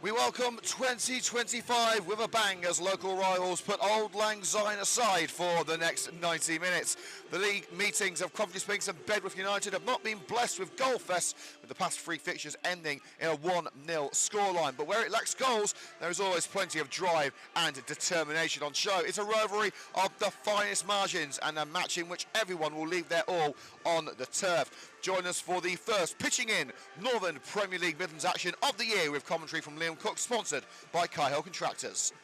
We welcome 2025 with a bang as local rivals put Old Lang Syne aside for the next 90 minutes. The league meetings of Coventry Sphinx and Bedworth United have not been blessed with goal fests, with the past three fixtures ending in a 1-0 scoreline. But where it lacks goals, there is always plenty of drive and determination on show. It's a rivalry of the finest margins and a match in which everyone will leave their all on the turf. Join us for the first pitching in Northern Premier League Midlands action of the year with commentary from Liam Cook, sponsored by Kyle Contractors.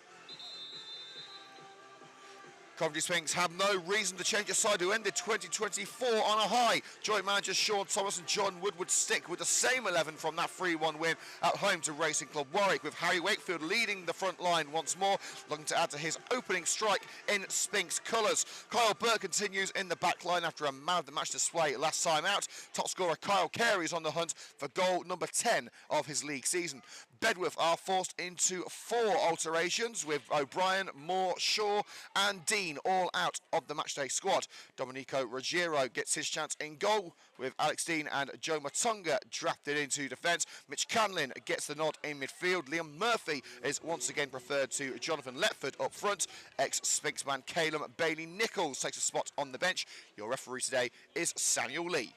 Coventry Sphinx have no reason to change a side who ended 2024 on a high. Joint managers Sean Thomas and John Woodward stick with the same 11 from that 3-1 win at home to Racing Club Warwick, with Harry Wakefield leading the front line once more, looking to add to his opening strike in Sphinx colours. Kyle Burke continues in the back line after a man of the match display last time out. Top scorer Kyle Carey is on the hunt for goal number 10 of his league season. Bedworth are forced into 4 alterations, with O'Brien, Moore, Shaw and Dean all out of the matchday squad. Domenico Ruggiero gets his chance in goal, with Alex Dean and Joe Matunga drafted into defence. Mitch Canlin gets the nod in midfield. Liam Murphy is once again preferred to Jonathan Letford up front. Ex-Sphinx man Calum Bailey-Nichols takes a spot on the bench. Your referee today is Samuel Lee.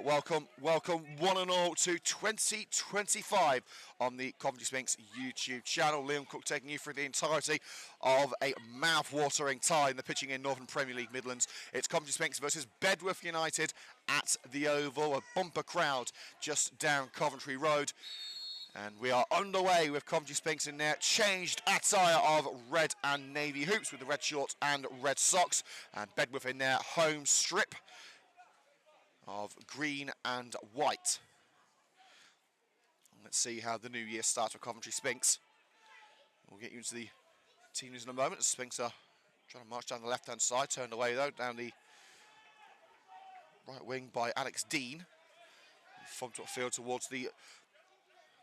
Welcome one and all to 2025 on the Coventry Sphinx YouTube channel. Liam Cook taking you through the entirety of a mouth-watering tie in the pitching in Northern Premier League Midlands. It's Coventry Sphinx versus Bedworth United at the Oval, a bumper crowd just down Coventry Road. And we are underway with Coventry Sphinx in their changed attire of red and navy hoops with the red shorts and red socks, and Bedworth in their home strip of green and white. Let's see how the new year starts with Coventry Sphinx. We'll get you into the team news in a moment. The Sphinx are trying to march down the left-hand side, turned away though, down the right wing by Alex Dean. From field towards the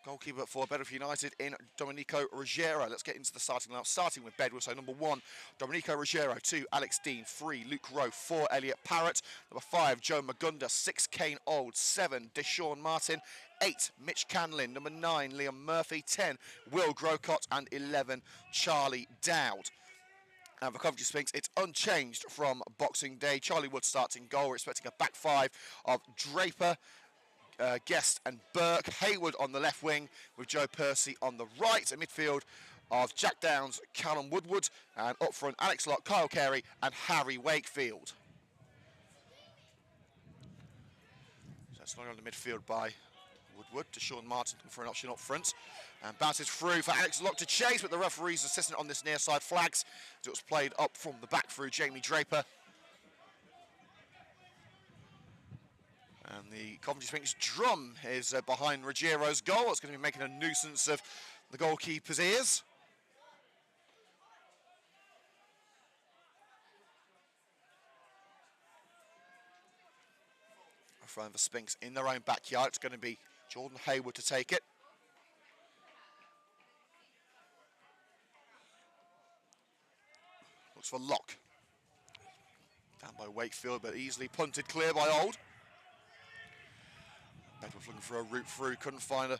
goalkeeper for Bedworth United in Domenico Ruggiero. Let's get into the starting lineup, starting with Bedworth. So number 1, Domenico Ruggiero. 2, Alex Dean. 3, Luke Rowe. 4, Elliot Parrott. Number 5, Joe Magunda. 6, Kane Old. 7, Deshaun Martin. 8, Mitch Canlin. Number 9, Liam Murphy. 10, Will Grocott. And 11, Charlie Dowd. And for Coventry Sphinx, it's unchanged from Boxing Day. Charlie Wood starts in goal. We're expecting a back 5 of Draper, Guest and Burke. Hayward on the left wing with Joe Percy on the right. A midfield of Jack Downs, Callum Woodward, and up front Alex Locke, Kyle Carey and Harry Wakefield. So it's not on the midfield by Woodward. Deshaun Martin for an option up front, and bounces through for Alex Locke to chase, but the referee's assistant on this near side flags as it was played up from the back through Jamie Draper. And the Coventry Sphinx drum is behind Ruggiero's goal. It's going to be making a nuisance of the goalkeeper's ears. A throw for Sphinx in their own backyard. It's going to be Jordan Hayward to take it. Looks for Locke. Down by Wakefield, but easily punted clear by Old. Bedworth looking for a route through, couldn't find a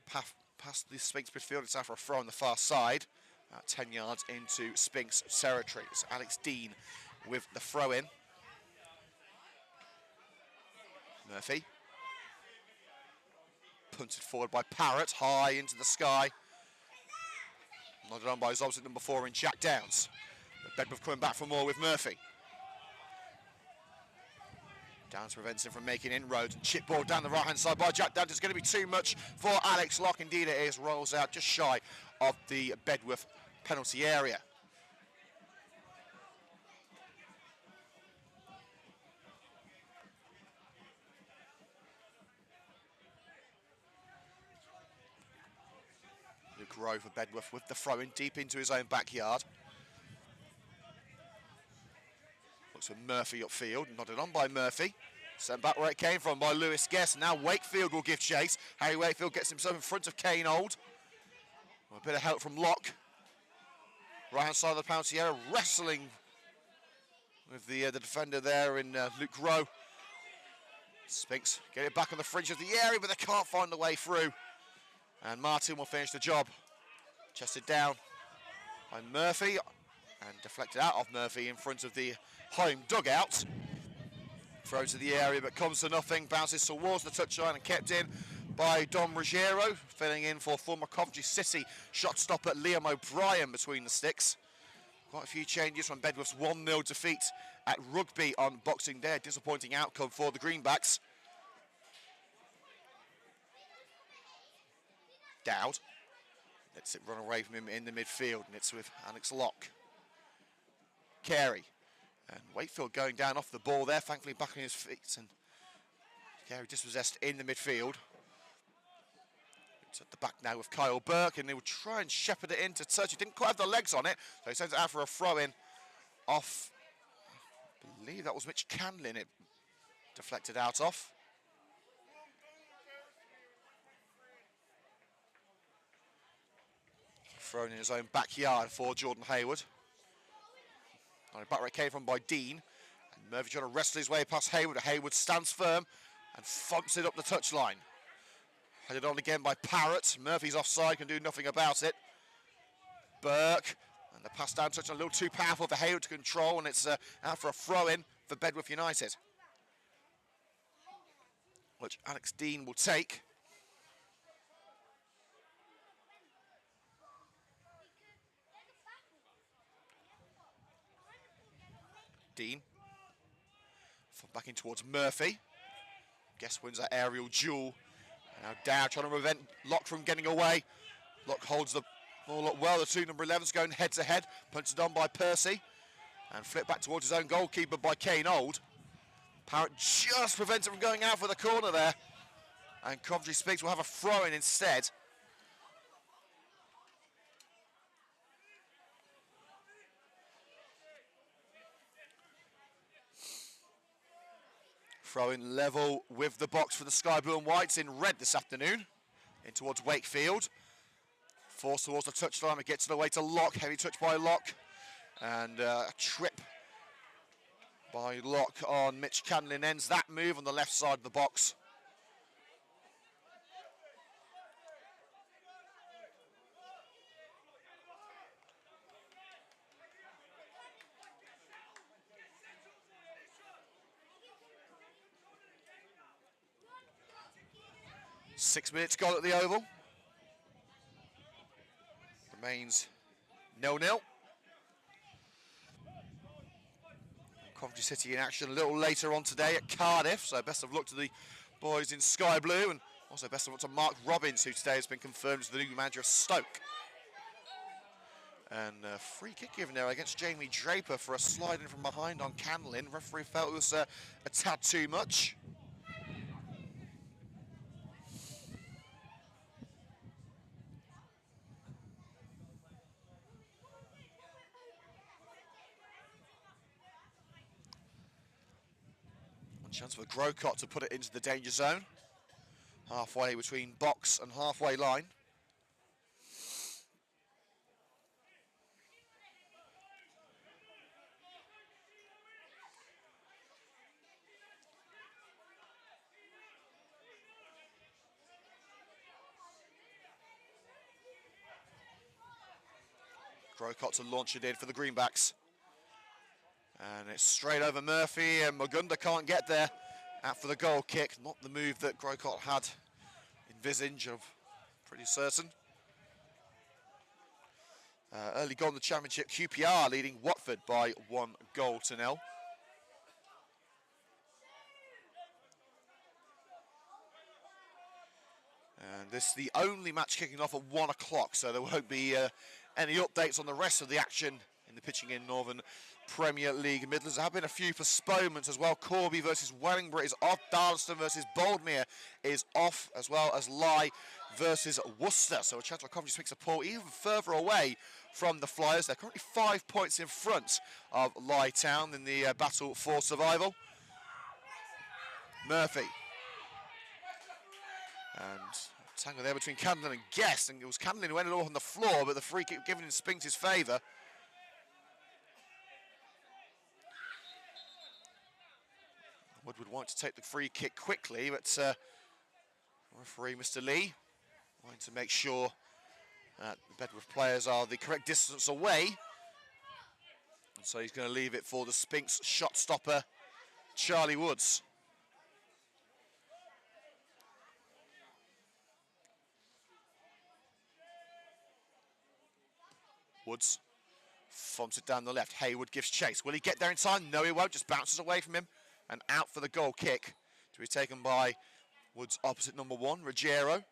path past the Sphinx midfield. It's after a throw on the far side, about 10 yards into Sphinx territory. It's Alex Dean with the throw in. Murphy. Punted forward by Parrott, high into the sky. Nodded on by his opposite number 4 in Jack Downs. But Bedworth coming back for more with Murphy. Downs prevents him from making inroads, and chip ball down the right-hand side by Jack Downs. It's going to be too much for Alex Locke. Indeed it is. Rolls out just shy of the Bedworth penalty area. Luke Rowe for Bedworth with the throw-in deep into his own backyard. Looks for Murphy upfield, nodded on by Murphy. Sent back where it came from by Lewis Guest. Now Wakefield will give chase. Harry Wakefield gets himself in front of Kane Old. A bit of help from Locke. Right-hand side of the penalty area, wrestling with the defender there in Luke Rowe. Sphinx get it back on the fringe of the area, but they can't find the way through. And Martin will finish the job. Chested down by Murphy and deflected out of Murphy in front of the home dugout. Throw to the area, but comes to nothing. Bounces towards the touchline and kept in by Dom Ruggiero, filling in for former Coventry City shot stopper Liam O'Brien between the sticks. Quite a few changes from Bedworth's 1-0 defeat at Rugby on Boxing Day. A disappointing outcome for the Greenbacks. Dowd lets it run away from him in the midfield, and it's with Alex Locke. Carey and Wakefield going down off the ball there, thankfully back on his feet, and Carey dispossessed in the midfield. It's at the back now with Kyle Burke, and they will try and shepherd it into touch. He didn't quite have the legs on it, so he sends it out for a throw-in off, I believe that was Mitch Canlin it deflected out off. Thrown in his own backyard for Jordan Hayward. On a back right came from by Dean. And Murphy trying to wrestle his way past Hayward. Hayward stands firm and thumps it up the touchline. Headed on again by Parrott. Murphy's offside, can do nothing about it. Burke. And the pass down touch a little too powerful for Hayward to control. And it's out for a throw-in for Bedworth United, which Alex Dean will take. Dean. Back in towards Murphy. Guess wins that aerial duel. Now Dowd trying to prevent Locke from getting away. Locke holds the ball up well. The two number 11s going head to head. Punted on by Percy. And flipped back towards his own goalkeeper by Kane Old. Parrott just prevents it from going out for the corner there. And Coventry Sphinx will have a throw-in instead. Throw-in level with the box for the Sky Blue and Whites in red this afternoon. In towards Wakefield. Forced towards the touchline, it gets it away to Locke. Heavy touch by Locke. And a trip by Locke on Mitch Canlin ends that move on the left side of the box. Six minutes gone at the Oval. Remains 0-0. Coventry City in action a little later on today at Cardiff, so best of luck to the boys in Sky Blue, and also best of luck to Mark Robbins, who today has been confirmed as the new manager of Stoke. And a free kick given there against Jamie Draper for a slide in from behind on Canlin. Referee felt it was a tad too much. Chance for Grocott to put it into the danger zone. Halfway between box and halfway line. Grocott to launch it in for the Greenbacks. And it's straight over Murphy, and Magunda can't get there. Out for the goal kick, not the move that Grocott had envisaged, I'm pretty certain. Early goal in the championship, QPR leading Watford by 1-0. And this is the only match kicking off at 1 o'clock, so there won't be any updates on the rest of the action in the pitching in Northern Premier League Midlands. There have been a few postponements as well. Corby versus Wellingborough is off. Darlaston versus Boldmere is off, as well as Lye versus Worcester. So a chance for Coventry Sphinx to pull even further away from the Flyers. They're currently 5 points in front of Lye Town in the battle for survival. Murphy. And tangle there between Camden and Guest. And it was Camden who ended up on the floor, but the free kick given in Spinks' favour. Woodward wanted to take the free kick quickly, but referee Mr. Lee wanting to make sure that the Bedworth players are the correct distance away. And so he's going to leave it for the Sphinx shot stopper, Charlie Woods. Woods fumbles it down the left. Haywood gives chase. Will he get there in time? No, he won't. Just bounces away from him and out for the goal kick to be taken by Woods' opposite number 1, Ruggiero.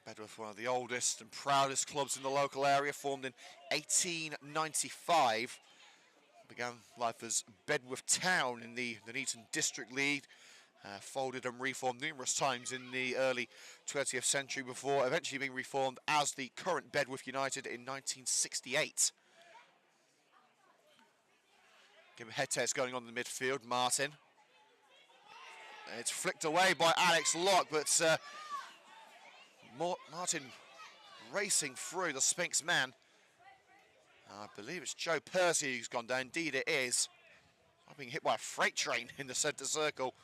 Bedworth, one of the oldest and proudest clubs in the local area, formed in 1895. Began life as Bedworth Town in the Nuneaton District League. Folded and reformed numerous times in the early 20th century before eventually being reformed as the current Bedworth United in 1968. Give a head test going on in the midfield, Martin. It's flicked away by Alex Locke, but Martin racing through the Sphinx man. I believe it's Joe Percy who's gone down. Indeed it is. I'm being hit by a freight train in the centre circle.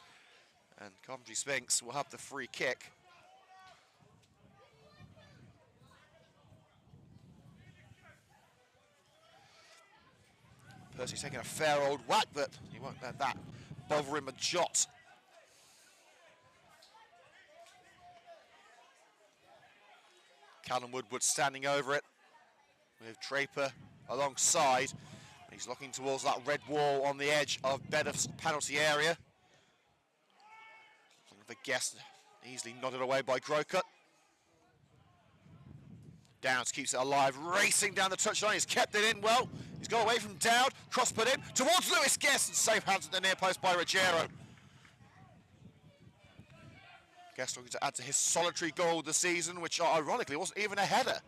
And Coventry Sphinx will have the free kick. Percy's taking a fair old whack, but he won't let that bother him a jot. Callum Woodward standing over it with Draper alongside. He's looking towards that red wall on the edge of Bedworth's penalty area. The guest easily nodded away by Grocott. Downs keeps it alive, racing down the touchline. He's kept it in well. He's got away from Dowd, cross put in towards Lewis Guest, and safe hands at the near post by Ruggiero. Guest looking to add to his solitary goal this season, which ironically wasn't even a header.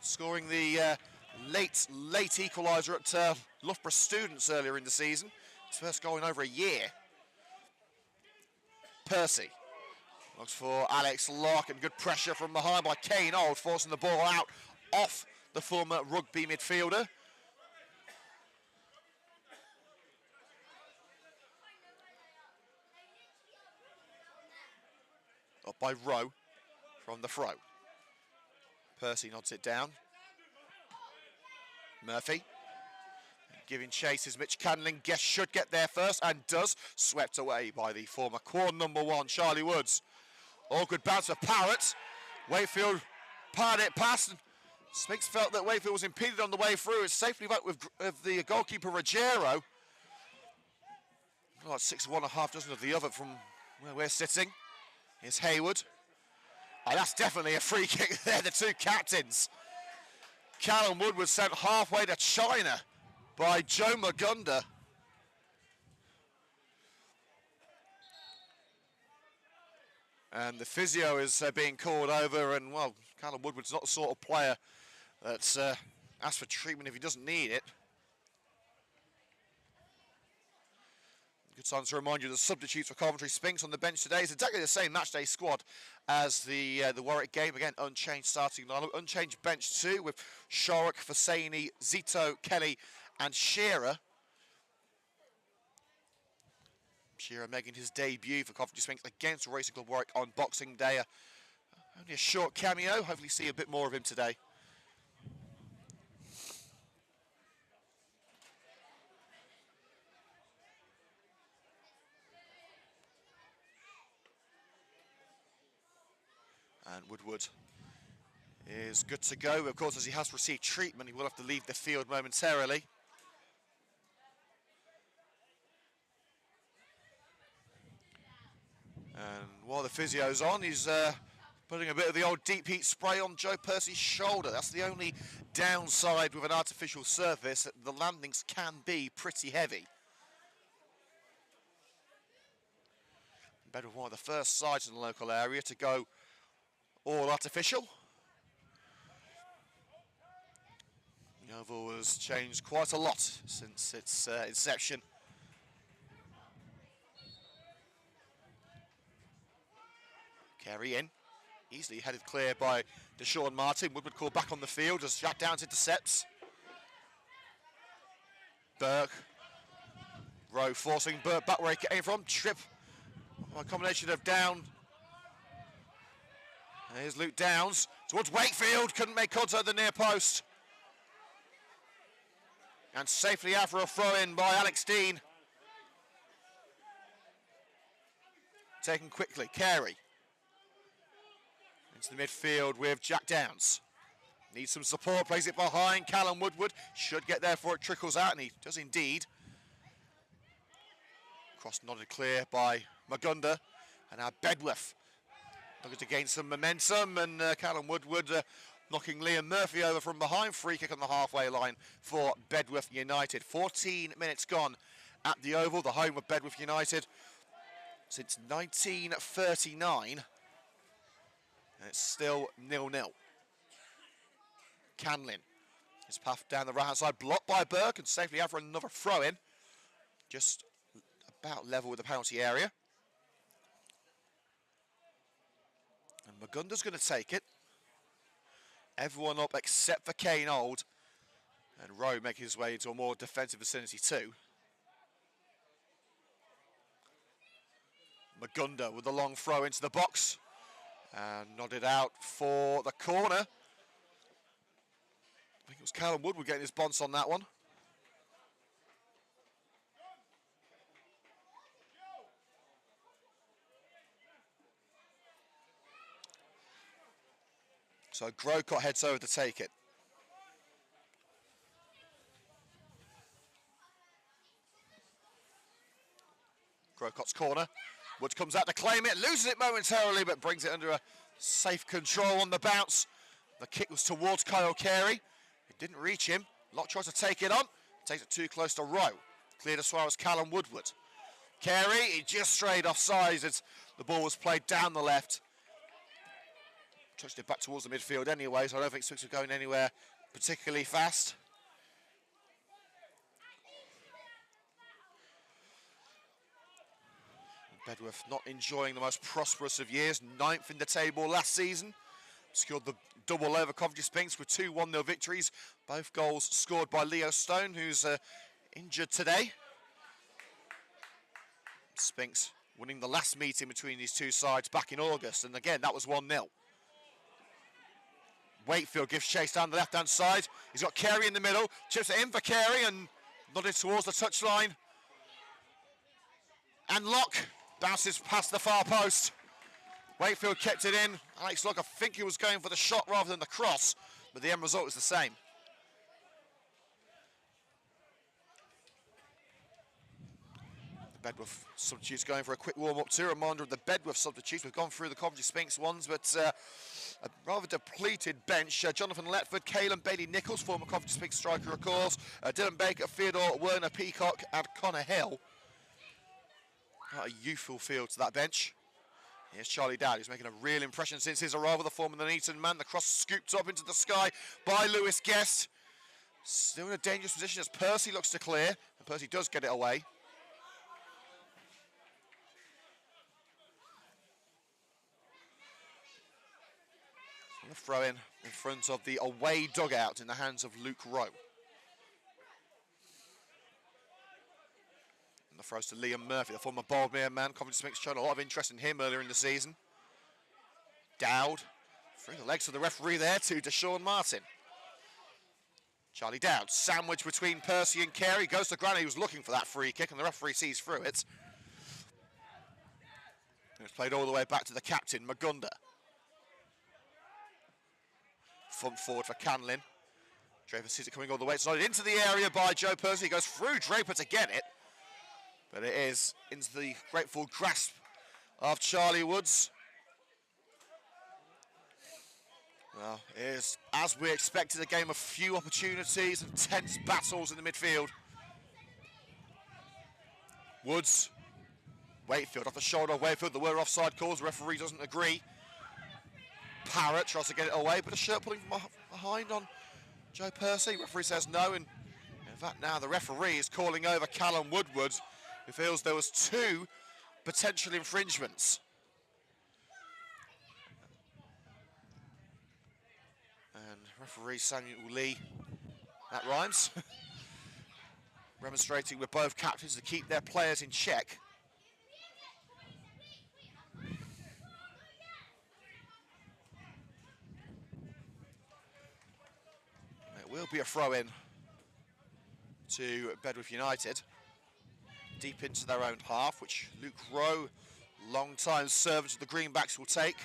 Scoring the late equaliser at Loughborough Students earlier in the season. His first goal in over a year. Percy looks for Alex Locke, and good pressure from behind by Kane Old, forcing the ball out off the former rugby midfielder. Up by Rowe from the throw. Percy nods it down. Murphy giving chase is Mitch Canling. Guest should get there first and does. Swept away by the former quad number 1, Charlie Woods. Awkward bounce of Parrott. Wakefield parred it past. And Sphinx felt that Wakefield was impeded on the way through. It's safely back with the goalkeeper Ruggiero. Like 6 of one, a half dozen of the other from where we're sitting. Here's Haywood. Oh, that's definitely a free kick there, the two captains. Callum Wood was sent halfway to China by Joe Magunda. And the physio is being called over, and well, Callum Woodward's not the sort of player that's asked for treatment if he doesn't need it. Good time to remind you the substitutes for Coventry Sphinx on the bench today is exactly the same matchday squad as the Warwick game. Again, unchanged starting lineup, unchanged bench too, with Shorrock, Fasani, Zito, Kelly and Shearer. Shearer making his debut for Coventry Sphinx against Racing Club Warwick on Boxing Day. Only a short cameo, hopefully see a bit more of him today. And Woodward is good to go. Of course, as he has received treatment, he will have to leave the field momentarily. And while the physio's on, he's putting a bit of the old deep heat spray on Joe Percy's shoulder. That's the only downside with an artificial surface, that the landings can be pretty heavy. Bedworth, one of the first sides in the local area to go all artificial. The oval has changed quite a lot since its inception. Carry in. Easily headed clear by Deshaun Martin. Woodward called back on the field as Jack Downs intercepts. Burke. Rowe forcing Burke back where he came from. Trip. A combination of Down. And here's Luke Downs towards Wakefield. Couldn't make contact at the near post. And safely out for a throw-in by Alex Dean. Taken quickly. Carey. Into the midfield with Jack Downs. Needs some support, plays it behind Callum Woodward. Should get there before it trickles out, and he does indeed. Cross nodded clear by Magunda. And now Bedworth looking to gain some momentum, and Callum Woodward knocking Liam Murphy over from behind. Free kick on the halfway line for Bedworth United. 14 minutes gone at the Oval, the home of Bedworth United since 1939. And it's still 0-0. Canlin. His path down the right-hand side, blocked by Burke, and safely out for another throw-in. Just about level with the penalty area. And Magunda's going to take it. Everyone up except for Kane Old. And Rowe making his way into a more defensive vicinity too. Magunda with a long throw into the box. And nodded out for the corner. I think it was Callum Woodward getting his bonce on that one. So Grocott heads over to take it. Grocott's corner. Woods comes out to claim it, loses it momentarily, but brings it under a safe control on the bounce. The kick was towards Kyle Carey. It didn't reach him. Locke tries to take it on. Takes it too close to Rowe. Cleared as far as Callum Woodward. Carey, he just strayed offside as the ball was played down the left. Touched it back towards the midfield anyway, so I don't think Sphinx are going anywhere particularly fast. Bedworth not enjoying the most prosperous of years. 9th in the table last season. Scored the double over Coventry Sphinx with 2 1-0 victories. Both goals scored by Leo Stone, who's injured today. Sphinx winning the last meeting between these two sides back in August, and again that was 1-0. Wakefield gives chase down the left-hand side. He's got Carey in the middle. Chips it in for Carey and nodded towards the touchline. And Locke bounces past the far post. Wakefield kept it in. Alex Locke, I think he was going for the shot rather than the cross, but the end result was the same. The Bedworth substitutes going for a quick warm-up too. Reminder of the Bedworth substitutes. We've gone through the Coventry Sphinx ones, but a rather depleted bench. Jonathan Letford, Caelan Bailey-Nichols, former Coventry Sphinx striker of course, Dylan Baker, Theodore Werner-Peacock and Connor Hill. Quite a youthful feel to that bench. Here's Charlie Dowd, who's making a real impression since his arrival, the former Nuneaton man. The cross scooped up into the sky by Lewis Guest. Still in a dangerous position as Percy looks to clear, and Percy does get it away. And the throw in front of the away dugout in the hands of Luke Rowe. The throws to Liam Murphy, the former Boldmere man. Coventry Sphinx showed a lot of interest in him earlier in the season. Dowd, through the legs of the referee there to Deshaun Martin. Charlie Dowd, sandwich between Percy and Carey, goes to ground. He was looking for that free kick and the referee sees through it. It's played all the way back to the captain, Magunda. Front forward for Canlin. Draper sees it coming all the way. It's nodded into the area by Joe Percy. He goes through Draper to get it. But it is into the grateful grasp of Charlie Woods. Well, it is, as we expected, a game of few opportunities and tense battles in the midfield. Woods, Wakefield off the shoulder of Wakefield. There were offside calls. The referee doesn't agree. Parrott tries to get it away, but a shirt pulling from behind on Joe Percy. Referee says no, and in fact now the referee is calling over Callum Woodward, who feels there was 2 potential infringements. Referee Samuel Lee, that rhymes, remonstrating with both captains to keep their players in check. It will be a throw-in to Bedworth United, deep into their own half, which Luke Rowe, long-time servant of the Greenbacks, will take.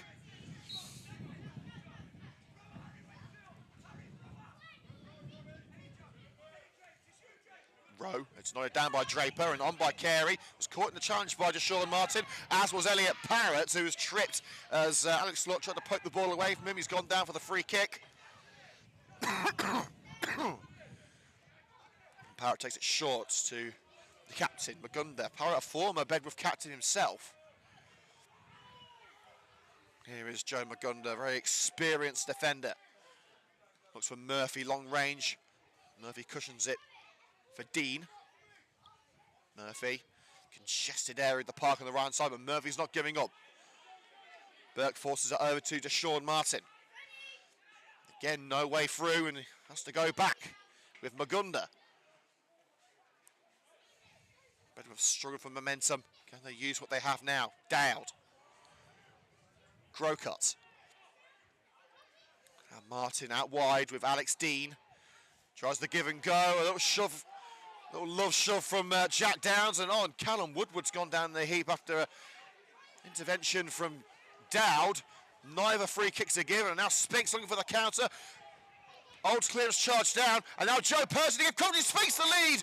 Rowe, it's nodded down by Draper and on by Carey. Was caught in the challenge by Deshaun Martin, as was Elliot Parrott, who was tripped as Alex Slot tried to poke the ball away from him. He's gone down for the free kick. Parrott takes it short to the captain, Magunda. Parrott, a former Bedworth captain himself. Here is Joe Magunda, very experienced defender. Looks for Murphy, long range. Murphy cushions it for Dean. Murphy, congested area of the park on the right side, but Murphy's not giving up. Burke forces it over to Deshaun Martin. Again, no way through, and he has to go back with Magunda. Bedworth struggled for momentum. Can they use what they have now? Dowd. Grocott. And Martin out wide with Alex Dean. Tries the give and go. A little shove, little love shove from Jack Downs, and on. Callum Woodward's gone down the heap after an intervention from Dowd. Neither free kicks are given, and now Sphinx looking for the counter. Old's clearance charged down, and now Joe Percy to give Coventry Sphinx the lead.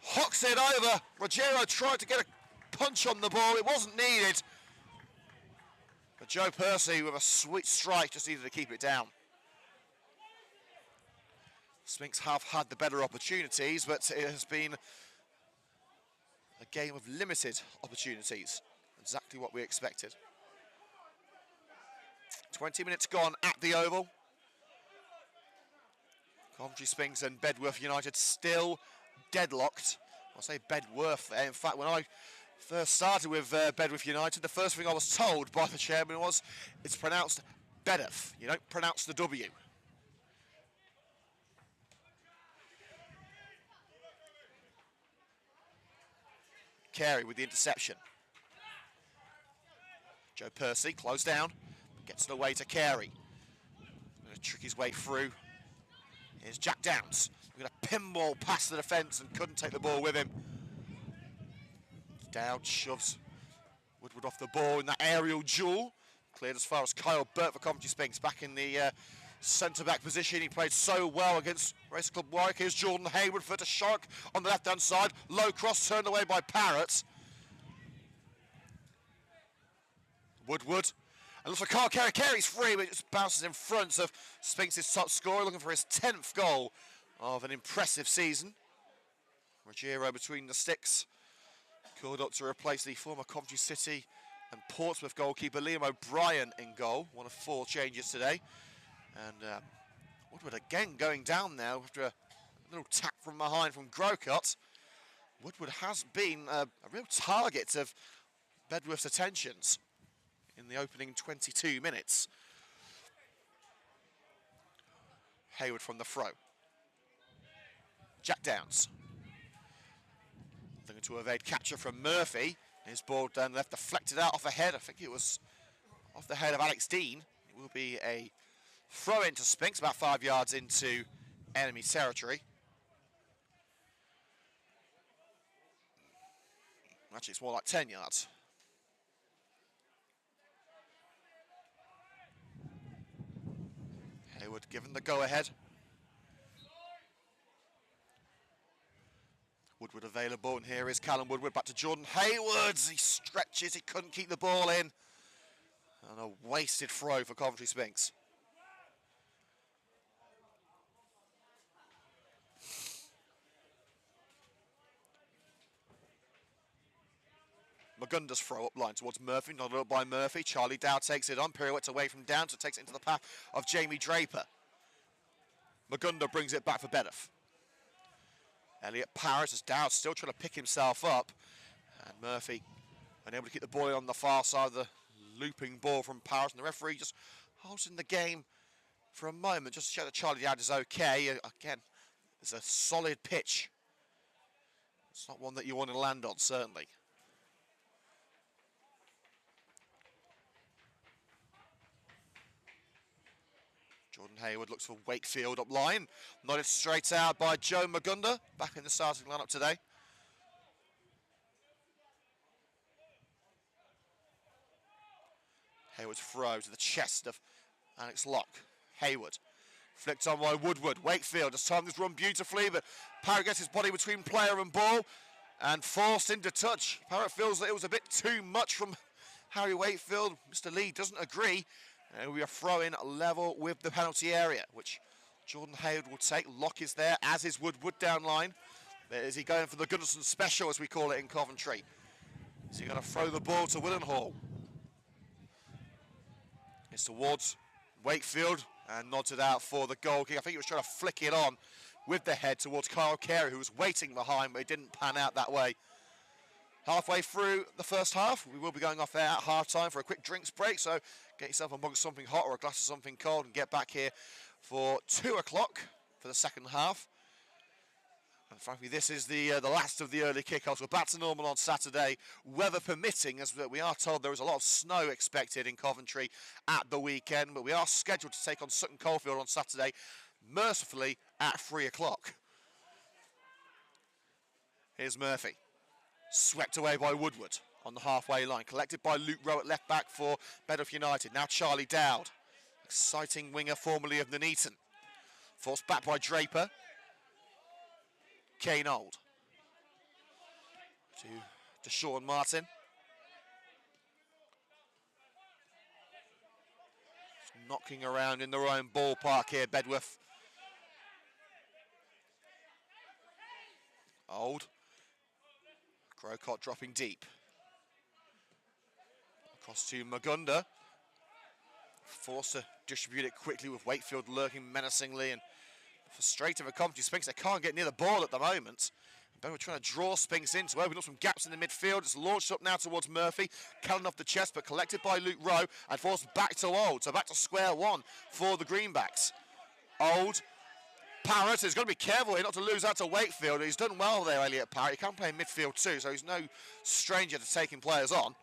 Hocks it over. Rogero tried to get a punch on the ball. It wasn't needed. But Joe Percy, with a sweet strike, just needed to keep it down. Sphinx have had the better opportunities, but it has been a game of limited opportunities. Exactly what we expected. 20 minutes gone at the Oval. Coventry Sphinx and Bedworth United still deadlocked. I'll say Bedworth there. In fact, when I first started with Bedworth United, the first thing I was told by the chairman was it's pronounced Bedworth. You don't pronounce the W. Carey with the interception. Joe Percy closed down, gets it away to Carey. Going to trick his way through. Here's Jack Downs. We're going to pinball past the defence and couldn't take the ball with him. Dowd shoves Woodward off the ball in that aerial duel. Cleared as far as Kyle Burt for Coventry Sphinx. Back in the centre-back position. He played so well against Racing Club Warwick. Here's Jordan Hayward for Shark on the left-hand side. Low cross turned away by Parrott. Woodward. And looks for Carl Carey. Carey's free, but it just bounces in front of Sphinx's top scorer, looking for his 10th goal of an impressive season. Rogero between the sticks. Called up to replace the former Coventry City and Portsmouth goalkeeper Liam O'Brien in goal. One of 4 changes today. And Woodward again going down now after a little tap from behind from Grocott. Woodward has been a real target of Bedworth's attentions in the opening 22 minutes. Hayward from the throw. Jack Downs. Looking to evade capture from Murphy. His ball down left, deflected out off the head. I think it was off the head of Alex Dean. It will be a throw into Sphinx, about 5 yards into enemy territory. Actually, it's more like 10 yards. Hayward given the go-ahead. Woodward available, and here is Callum Woodward back to Jordan Hayward. He stretches, he couldn't keep the ball in. And a wasted throw for Coventry Sphinx. Magunda's throw up line towards Murphy, nodded up by Murphy. Charlie Dowd takes it on, pirouettes away from Dowd, so takes it into the path of Jamie Draper. Magunda brings it back for Bedworth. Elliot Parrott as Dowd still trying to pick himself up. And Murphy unable to keep the ball on the far side of the looping ball from Parrott. And the referee just halting the game for a moment, just to check that Charlie Dowd is okay. Again, it's a solid pitch. It's not one that you want to land on, certainly. Jordan Hayward looks for Wakefield up line. Nodded straight out by Joe Magunda, back in the starting lineup today. Hayward's throw to the chest of Alex Locke. Hayward flicked on by Woodward. Wakefield has timed this run beautifully, but Parrott gets his body between player and ball and forced into touch. Parrott feels that it was a bit too much from Harry Wakefield. Mr. Lee doesn't agree. And we are throwing level with the penalty area, which Jordan Hayward will take. Locke is there, as is Woodward down line. Is he going for the Gunnarsson special, as we call it in Coventry? Is he going to throw the ball to Willenhall? It's towards Wakefield and nods it out for the goal kick. I think he was trying to flick it on with the head towards Kyle Carey, who was waiting behind, but it didn't pan out that way. Halfway through the first half, we will be going off there at half-time for a quick drinks break, so get yourself a mug of something hot or a glass of something cold and get back here for 2 o'clock for the second half. And frankly, this is the last of the early kickoffs. We're back to normal on Saturday, weather permitting, as we are told there is a lot of snow expected in Coventry at the weekend, but we are scheduled to take on Sutton Coldfield on Saturday, mercifully at 3 o'clock. Here's Murphy. Swept away by Woodward on the halfway line. Collected by Luke Rowe at left back for Bedworth United. Now Charlie Dowd. Exciting winger formerly of Nuneaton. Forced back by Draper. Kane Old. To Sean Martin. Just knocking around in their own ballpark here, Bedworth. Old. Crocott dropping deep. Across to Magunda. Forced to distribute it quickly with Wakefield lurking menacingly and frustrated for Coventry Sphinx. They can't get near the ball at the moment. Ben were trying to draw Sphinx in to open up some gaps in the midfield. It's launched up now towards Murphy. Cannon off the chest, but collected by Luke Rowe and forced back to Old. So back to square one for the Greenbacks. Old. Parrott has got to be careful here not to lose out to Wakefield. He's done well there, Elliot Parrott. He can play in midfield too, so he's no stranger to taking players on.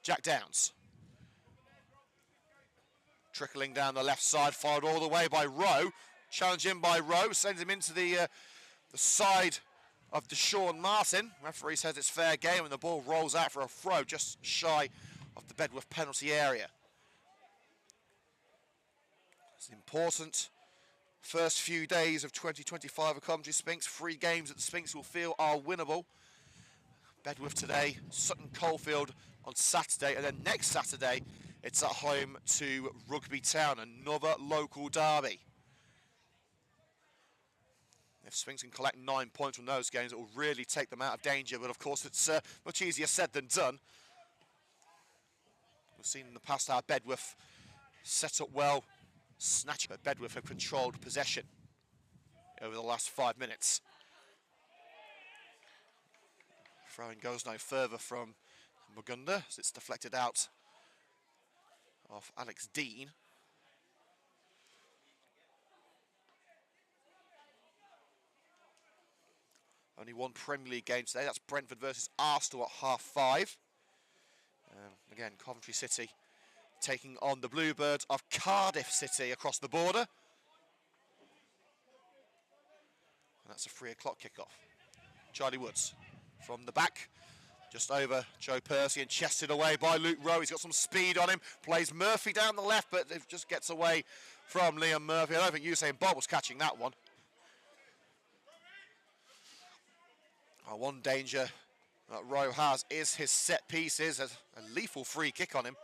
Jack Downs. Trickling down the left side, followed all the way by Rowe. Challenged in by Rowe, sends him into the side of Deshaun Martin. Referee says it's fair game and the ball rolls out for a throw just shy of the Bedworth penalty area. It's an important first few days of 2025 at Coventry Sphinx. 3 games that the Sphinx will feel are winnable. Bedworth today, Sutton Coldfield on Saturday, and then next Saturday it's at home to Rugby Town, another local derby. If Sphinx can collect 9 points from those games, it will really take them out of danger, but of course it's much easier said than done. We've seen in the past how Bedworth set up well, snatch, but Bedworth have controlled possession over the last 5 minutes. Throwing goes no further from Magunda as it's deflected out of Alex Dean. Only one Premier League game today, that's Brentford versus Arsenal at 5:30. Again, Coventry City taking on the Bluebirds of Cardiff City across the border. And that's a 3 o'clock kickoff. Charlie Woods from the back, just over Joe Percy and chested away by Luke Rowe. He's got some speed on him, plays Murphy down the left, but it just gets away from Liam Murphy. I don't think Usain Bolt was catching that one. One danger that Rowe has is his set pieces, a lethal free kick on him.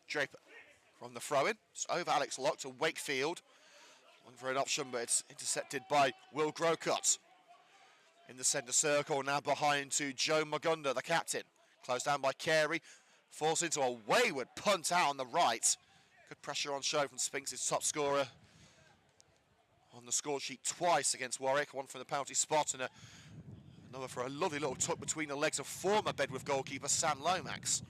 Draper from the throw-in. It's over Alex Locke to Wakefield. Looking for an option, but it's intercepted by Will Grocott. In the centre circle, now behind to Joe Magunda, the captain. Closed down by Carey. Forced into a wayward punt out on the right. Good pressure on show from Sphinx's top scorer on the score sheet twice against Warwick. One from the penalty spot and a Another for a lovely little tuck between the legs of former Bedworth goalkeeper Sam Lomax.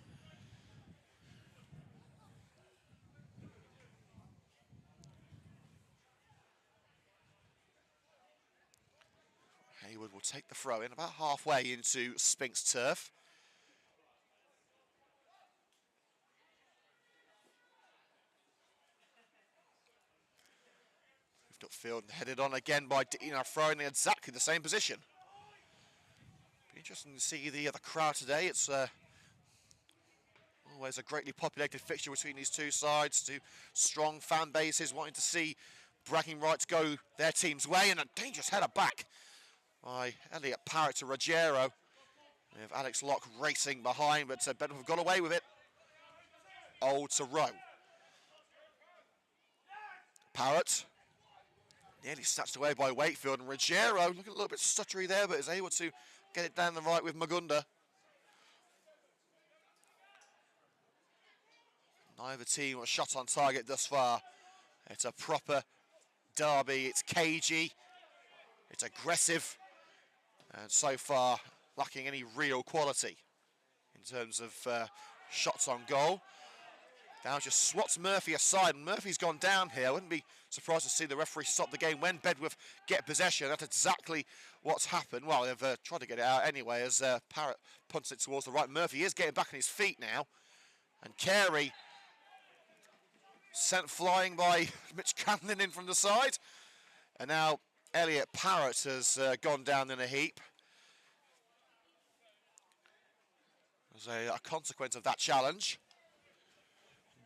Hayward will take the throw in about halfway into Sphinx turf. Moved upfield and headed on again by Dino, throwing in exactly the same position. Be interesting to see the crowd today. It's always a greatly populated fixture between these two sides. Two strong fan bases wanting to see bragging rights go their team's way, and a dangerous header back by Elliot Parrott to Ruggiero. With Alex Locke racing behind, but Bedworth have got away with it. Old to Rowe. Parrott nearly snatched away by Wakefield, and Ruggiero looking a little bit stuttery there, but is able to get it down the right with Magunda. Neither team was shot on target thus far. It's a proper derby. It's cagey. It's aggressive. And so far, lacking any real quality in terms of shots on goal. Now just swats Murphy aside, and Murphy's gone down here. I wouldn't be surprised to see the referee stop the game when Bedworth get possession. That's exactly what's happened. Well, they've tried to get it out anyway as Parrott punts it towards the right. Murphy is getting back on his feet now. And Carey sent flying by Mitch Camden in from the side. And now Elliot Parrott has gone down in a heap. As a consequence of that challenge.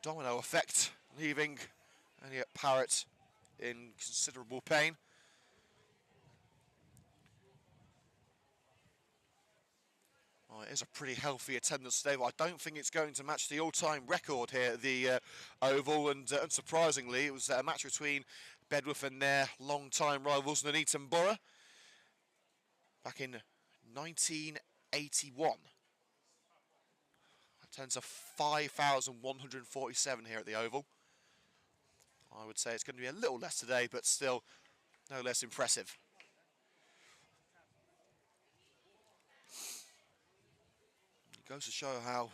Domino effect, leaving Elliot Parrott in considerable pain. Well, it is a pretty healthy attendance today, but I don't think it's going to match the all-time record here at the Oval. And unsurprisingly, it was a match between Bedworth and their long-time rivals, Nuneaton Borough, back in 1981. Attendance of 5,147 here at the Oval. I would say it's going to be a little less today, but still no less impressive. It goes to show how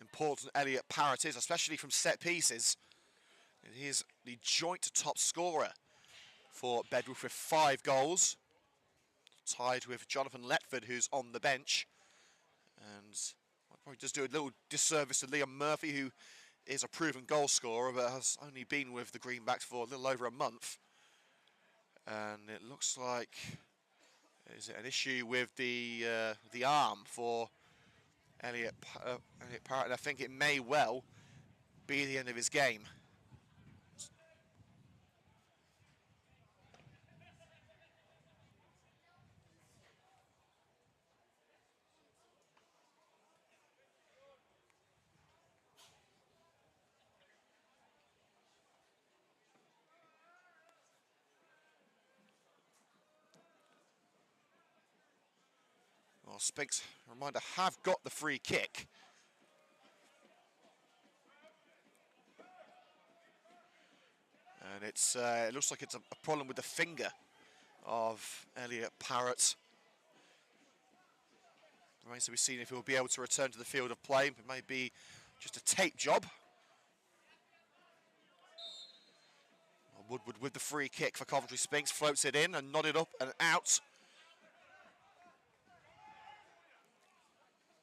important Elliot Parrott is, especially from set pieces. He is the joint top scorer for Bedworth with 5 goals, tied with Jonathan Letford, who's on the bench. And I'll probably just do a little disservice to Liam Murphy, who is a proven goal scorer, but has only been with the Greenbacks for a little over a month. And it looks like, is it an issue with the arm for Elliot Parrott? And I think it may well be the end of his game. Well, Sphinx, reminder, have got the free kick. And it's it looks like it's a problem with the finger of Elliot Parrott. Remains to be seen if he'll be able to return to the field of play. It may be just a tape job. Woodward with the free kick for Coventry Sphinx, floats it in and nodded up and out.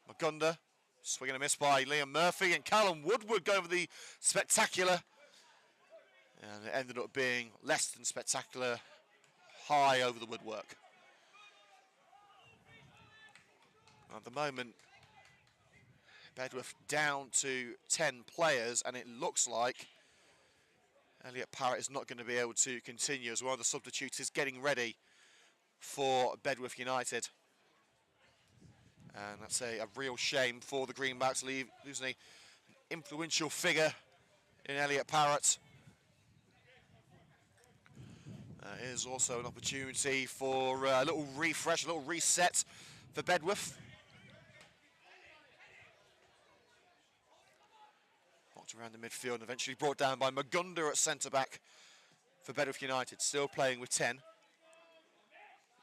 Magunda, swing and a miss by Liam Murphy, and Callum Woodward going for the spectacular. And it ended up being less than spectacular, high over the woodwork. At the moment, Bedworth down to 10 players, and it looks like Elliot Parrott is not going to be able to continue as one of the substitutes is getting ready for Bedworth United. And that's a real shame for the Greenbacks, losing an influential figure in Elliot Parrott. Is also an opportunity for a little refresh, a little reset for Bedworth. Knocked around the midfield and eventually brought down by Magunda at centre-back for Bedworth United, still playing with 10.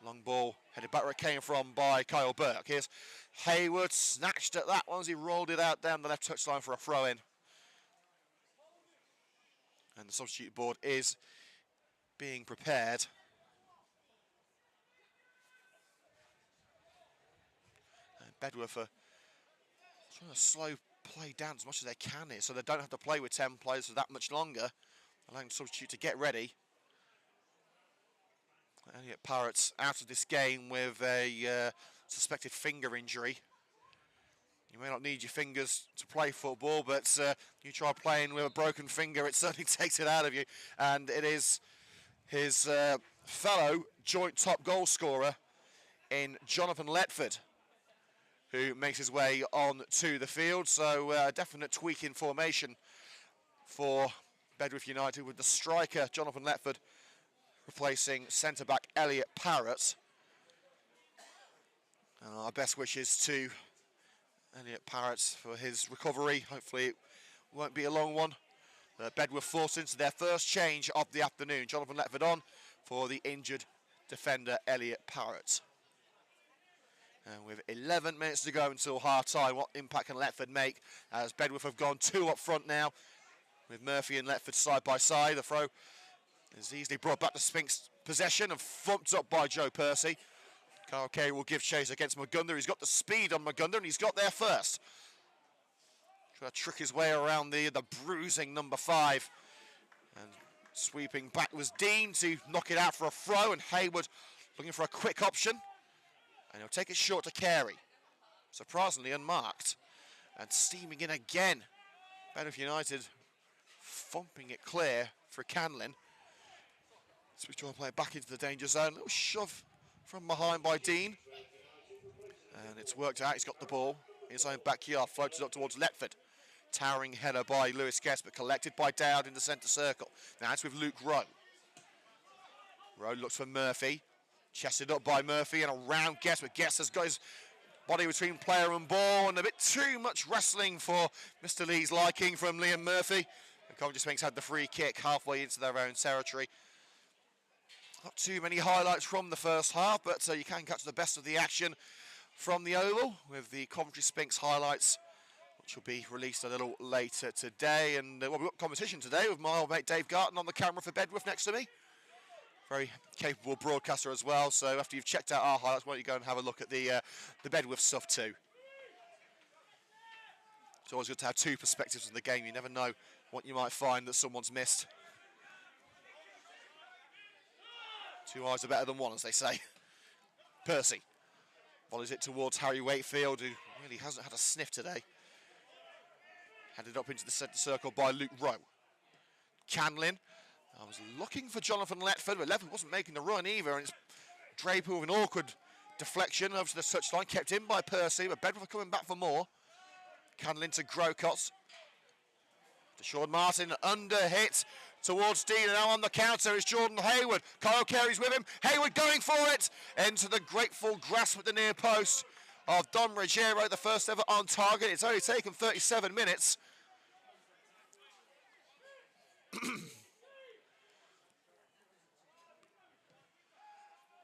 Long ball headed back where it came from by Kyle Burke. Here's Hayward, snatched at that one as he rolled it out down the left touchline for a throw-in. And the substitute board is being prepared. And Bedworth are trying to slow play down as much as they can here, so they don't have to play with 10 players for that much longer, allowing the substitute to get ready. Elliot Parrott's out of this game with a suspected finger injury. You may not need your fingers to play football, but you try playing with a broken finger, it certainly takes it out of you. And it is his fellow joint top goal scorer in Jonathan Letford who makes his way on to the field. So definite tweak in formation for Bedworth United, with the striker Jonathan Letford replacing centre-back Elliot Parrott. And our best wishes to Elliot Parrott for his recovery. Hopefully it won't be a long one. Bedworth forced into their first change of the afternoon. Jonathan Letford on for the injured defender Elliot Parrott. And with 11 minutes to go until half-time, what impact can Letford make, as Bedworth have gone 2 up front now, with Murphy and Letford side by side. The throw is easily brought back to Sphinx possession and thumped up by Joe Percy. Kyle Carey will give chase against Magunda. He's got the speed on Magunda, and he's got there first. Trying to trick his way around the bruising number 5. And sweeping back was Dean to knock it out for a throw, and Hayward looking for a quick option. And he'll take it short to Carey. Surprisingly unmarked. And steaming in again. Bedworth United thumping it clear for Canlin. So we try to play it back into the danger zone. A little shove from behind by Dean. And it's worked out. He's got the ball in his own backyard. Floated up towards Letford. Towering header by Lewis Guest, but collected by Dowd in the centre circle. Now it's with Luke Rowe. Rowe looks for Murphy. Chested up by Murphy and around Guest, but Guest has got his body between player and ball, and a bit too much wrestling for Mr. Lee's liking from Liam Murphy. And Coventry Sphinx had the free kick halfway into their own territory. Not too many highlights from the first half, but you can catch the best of the action from the Oval with the Coventry Sphinx highlights, which will be released a little later today. And we've got competition today with my old mate Dave Garton on the camera for Bedworth next to me. Very capable broadcaster as well, so after you've checked out our highlights, why don't you go and have a look at the Bedworth stuff too. It's always good to have 2 perspectives in the game. You never know what you might find that someone's missed. 2 eyes are better than 1, as they say. Percy volleys it towards Harry Wakefield, who really hasn't had a sniff today. Headed up into the centre circle by Luke Rowe. Canlin. I was looking for Jonathan Letford, but Letford wasn't making the run either, and it's Draper with an awkward deflection over to the touchline, kept in by Percy, but Bedworth are coming back for more. Canlin to Grocots. To Sean Martin, under hit towards Dean, and now on the counter is Jordan Hayward. Kyle Carey's with him. Hayward going for it, into the grateful grasp at the near post of Don Ruggiero, the first ever on target. It's only taken 37 minutes.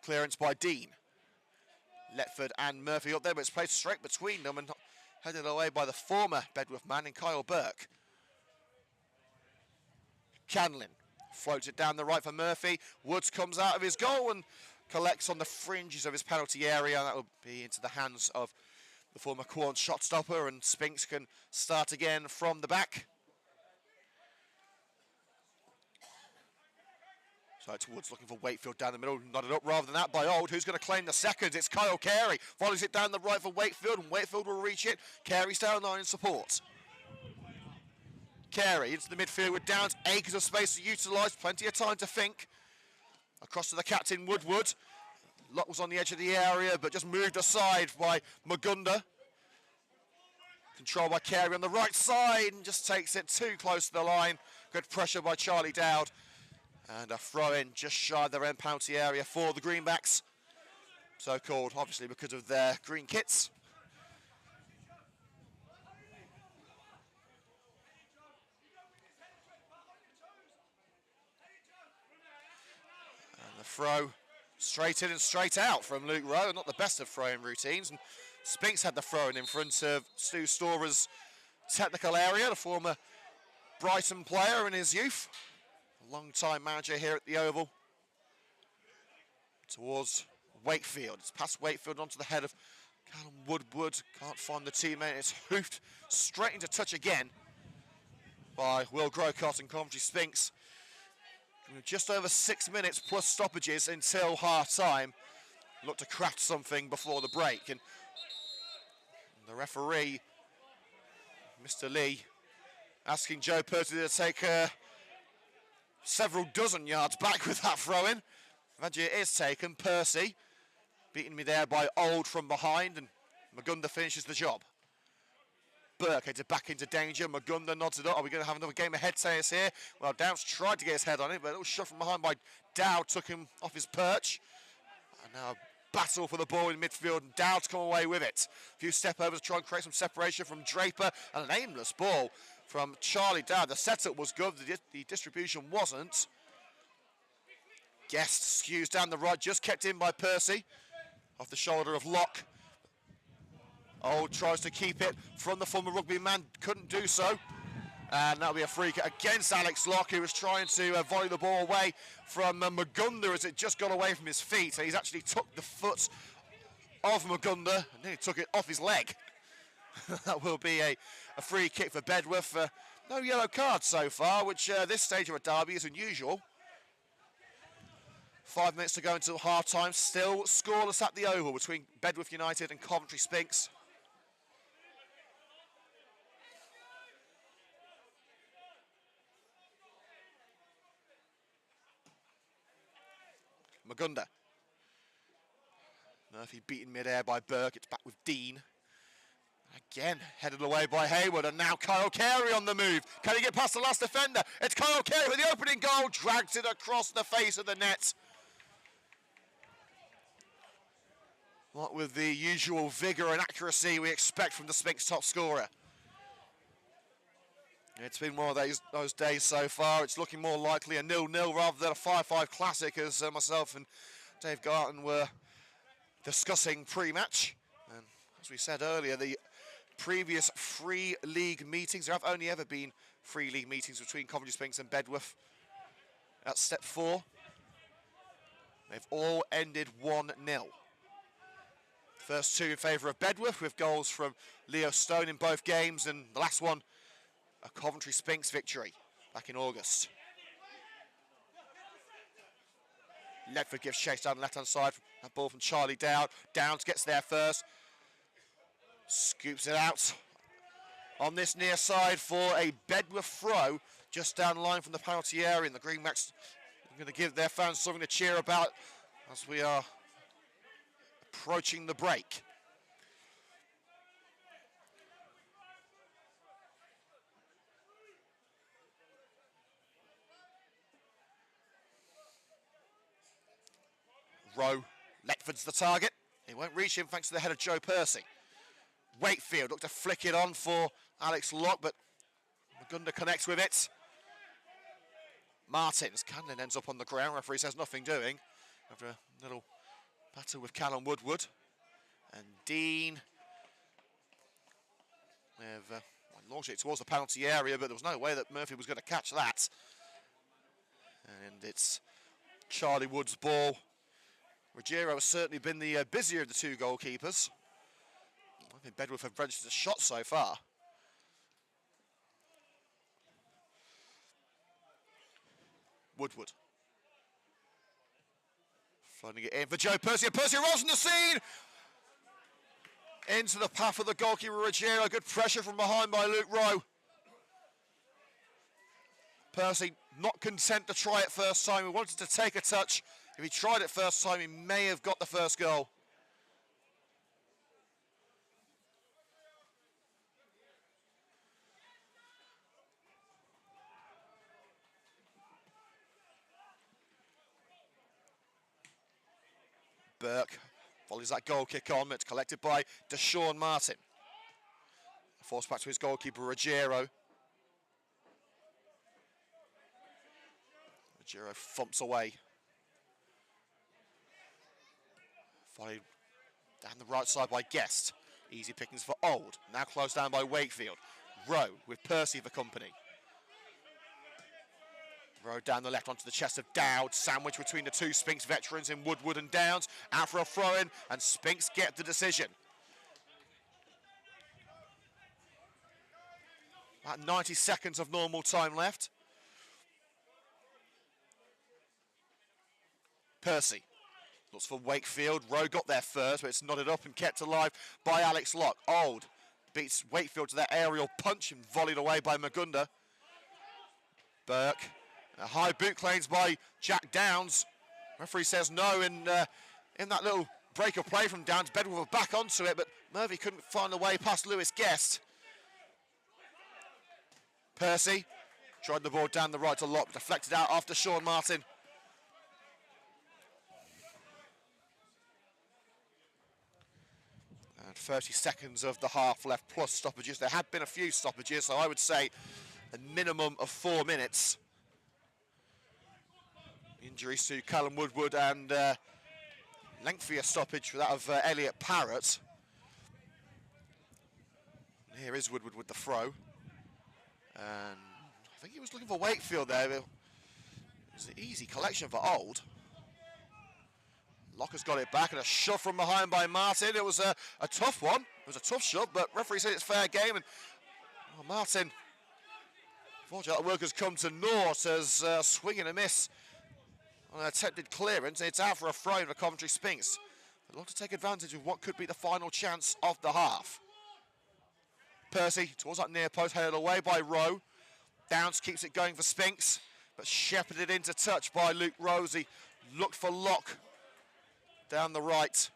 Clearance by Dean. Letford and Murphy up there, but it's played straight between them and headed away by the former Bedworth man in Kyle Burke. Canlin floats it down the right for Murphy. Woods comes out of his goal and collects on the fringes of his penalty area. That will be into the hands of the former Quorn shot stopper, and Sphinx can start again from the back. So it's Woods looking for Wakefield down the middle, nodded up rather than that by Old, who's going to claim the second. It's Kyle Carey, volleys it down the right for Wakefield, and Wakefield will reach it. Carey's down line in support. Carey into the midfield with Downs, acres of space to utilise, plenty of time to think. Across to the captain, Woodward. Locke was on the edge of the area, but just moved aside by Magunda. Controlled by Carey on the right side, and just takes it too close to the line. Good pressure by Charlie Dowd. And a throw-in just shy of their end penalty area for the Greenbacks. So-called, obviously, because of their green kits. And the throw Straight in and straight out from Luke Rowe. Not the best of throwing routines. And Sphinx had the throw in front of Stu Storer's technical area, the former Brighton player in his youth. A long-time manager here at the Oval. Towards Wakefield. It's past Wakefield onto the head of Callum Woodward. Can't find the teammate. It's hoofed straight into touch again by Will Grocott and Coventry Sphinx. Just over 6 minutes plus stoppages until half-time. Look to craft something before the break. And the referee, Mr. Lee, asking Joe Purty to take several dozen yards back with that throw-in. Eventually it is taken. Percy beating me there by Old from behind, and Magunda finishes the job. Burke headed back into danger. Magunda nods it up. Are we going to have another game of head tennis here? Well, Downs tried to get his head on it, but a little shot from behind by Dowd took him off his perch. And now a battle for the ball in midfield, and Dowd's come away with it. A few step overs to try and create some separation from Draper, and an aimless ball from Charlie Dowd. The setup was good, the distribution wasn't. Guest skews down the right, just kept in by Percy. Off the shoulder of Locke. Old tries to keep it from the former rugby man, couldn't do so. And that'll be a free kick against Alex Locke, who was trying to volley the ball away from Magunda as it just got away from his feet. And he's actually took the foot of Magunda and then he took it off his leg. That will be a free kick for Bedworth. No yellow card so far, which this stage of a derby is unusual. 5 minutes to go until half-time. Still scoreless at the Oval between Bedworth United and Coventry Sphinx. Magunda. Murphy beaten mid-air by Burke. It's back with Dean. Again, headed away by Hayward, and now Kyle Carey on the move. Can he get past the last defender? It's Kyle Carey with the opening goal. Drags it across the face of the net. Not with the usual vigour and accuracy we expect from the Sphinx top scorer. It's been one of those days so far. It's looking more likely a 0-0 rather than a 5-5 classic, as myself and Dave Garton were discussing pre-match. And as we said earlier, the previous 3 league meetings, there have only ever been 3 league meetings between Coventry Sphinx and Bedworth at step 4. They've all ended 1-0. First 2 in favour of Bedworth, with goals from Leo Stone in both games, and the last one a Coventry Sphinx victory back in August. Ledford gives chase down the left-hand side. That ball from Charlie Dowd. Downs gets there first. Scoops it out on this near side for a Bedworth throw just down the line from the penalty area. And the Greenbacks are going to give their fans something to cheer about as we are approaching the break. Rowe, Letford's the target. He won't reach him thanks to the head of Joe Percy. Wakefield looked to flick it on for Alex Locke, but Magunda connects with it. Martins, Cannon ends up on the ground. Referee says nothing doing after a little battle with Callum Woodward. And Dean have launched it towards the penalty area, but there was no way that Murphy was going to catch that. And it's Charlie Wood's ball. Ruggiero has certainly been the busier of the 2 goalkeepers. I think Bedworth have registered a shot so far. Woodward. Floating it in for Joe Percy, and Percy rolls on the scene! Into the path of the goalkeeper Ruggiero. Good pressure from behind by Luke Rowe. Percy not content to try it first time. He wanted to take a touch. If he tried it first time, he may have got the first goal. Burke volleys that goal kick on. It's collected by Deshaun Martin. Forced back to his goalkeeper, Ruggiero. Ruggiero thumps away. Volleyed down the right side by Guest. Easy pickings for Old. Now closed down by Wakefield. Rowe with Percy for company. Rowe down the left onto the chest of Dowd. Sandwich between the two Sphinx veterans in Woodward and Downs. Out for a throw-in, and Sphinx get the decision. About 90 seconds of normal time left. Percy looks for Wakefield. Rowe got there first, but it's nodded up and kept alive by Alex Locke. Old beats Wakefield to that aerial punch and volleyed away by Magunda. Burke. A high boot claims by Jack Downs. Referee says no in that little break of play from Downs. Bedworth were back onto it, but Murphy couldn't find a way past Lewis Guest. Percy tried the ball down the right to Locke, deflected out after Sean Martin. And 30 seconds of the half left plus stoppages. There had been a few stoppages, so I would say a minimum of 4 minutes. Injuries to Callum Woodward and lengthier stoppage for that of Elliot Parrott. And here is Woodward with the throw. And I think he was looking for Wakefield there. It was an easy collection for Old. Locker's got it back and a shove from behind by Martin. It was a tough one. It was a tough shove, but referee said it's fair game. And Martin, fortunately, that work has come to naught as swing and a miss on an attempted clearance. It's out for a throw for Coventry Sphinx. They'd like to take advantage of what could be the final chance of the half. Percy towards that near post, headed away by Rowe. Downs keeps it going for Sphinx, but shepherded into touch by Luke Rosie. Looked for Locke down the right.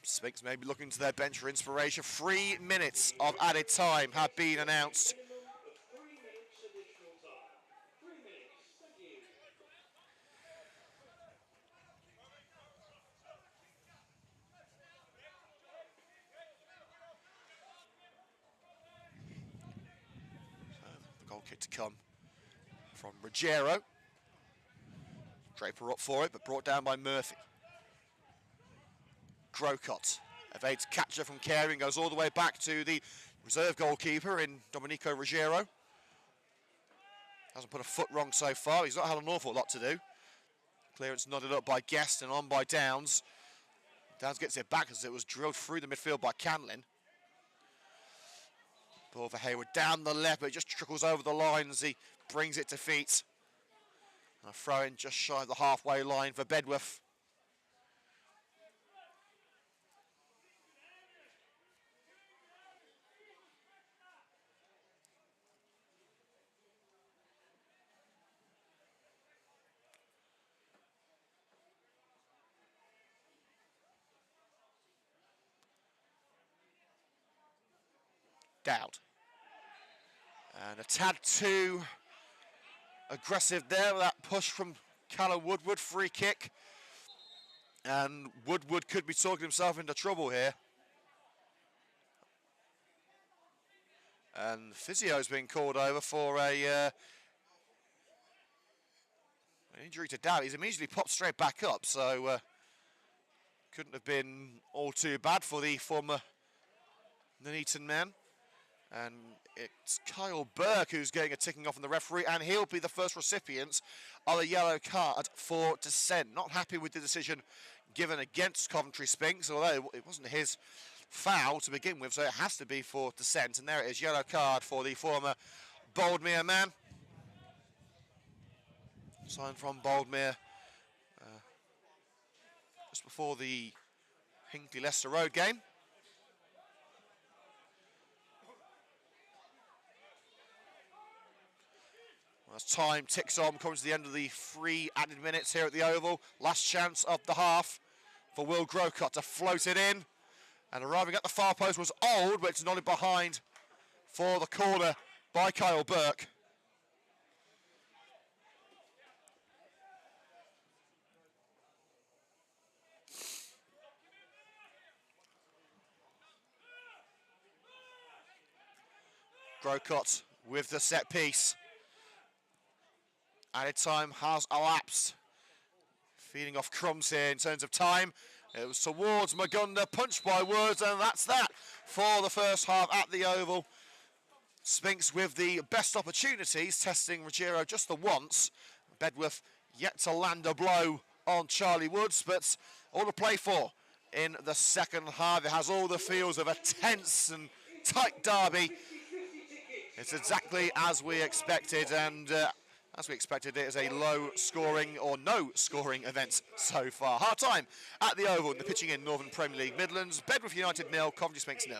Sphinx may be looking to their bench for inspiration. 3 minutes of added time have been announced. The goal kick to come from Ruggiero. Draper up for it, but brought down by Murphy. Grocott evades catcher from Carey and goes all the way back to the reserve goalkeeper in Domenico Ruggiero. Hasn't put a foot wrong so far. He's not had an awful lot to do. Clearance nodded up by Guest and on by Downs. Downs gets it back as it was drilled through the midfield by Canlin. Ball for Hayward down the left, but it just trickles over the line as he brings it to feet. And a throw in just shy of the halfway line for Bedworth. Dowd. And a tad too aggressive there with that push from Callum Woodward, free kick. And Woodward could be talking himself into trouble here. And physio's been called over for an injury to Dowd. He's immediately popped straight back up, so couldn't have been all too bad for the former Nuneaton man. And it's Kyle Burke who's getting a ticking off from the referee, and he'll be the first recipient of a yellow card for dissent. Not happy with the decision given against Coventry Sphinx, although it wasn't his foul to begin with, so it has to be for dissent. And there it is, yellow card for the former Boldmere man. Signed from Boldmere just before the Hinckley-Leicester Road game. As time ticks on, coming to the end of the 3 added minutes here at the Oval. Last chance of the half for Will Grocott to float it in. And arriving at the far post was Old, but it's nodded behind for the corner by Kyle Burke. Grocott with the set piece. Added time has elapsed. Feeding off crumbs here in terms of time. It was towards Magunda, punched by Woods, and that's that for the first half at the Oval. Sphinx with the best opportunities, testing Ruggiero just the once. Bedworth yet to land a blow on Charlie Woods, but all to play for in the second half. It has all the feels of a tense and tight derby. It's exactly as we expected, and as we expected, it is a low-scoring or no-scoring event so far. Half-time at the Oval, the pitching in Northern Premier League Midlands. Bedworth United 0, Coventry Sphinx 0.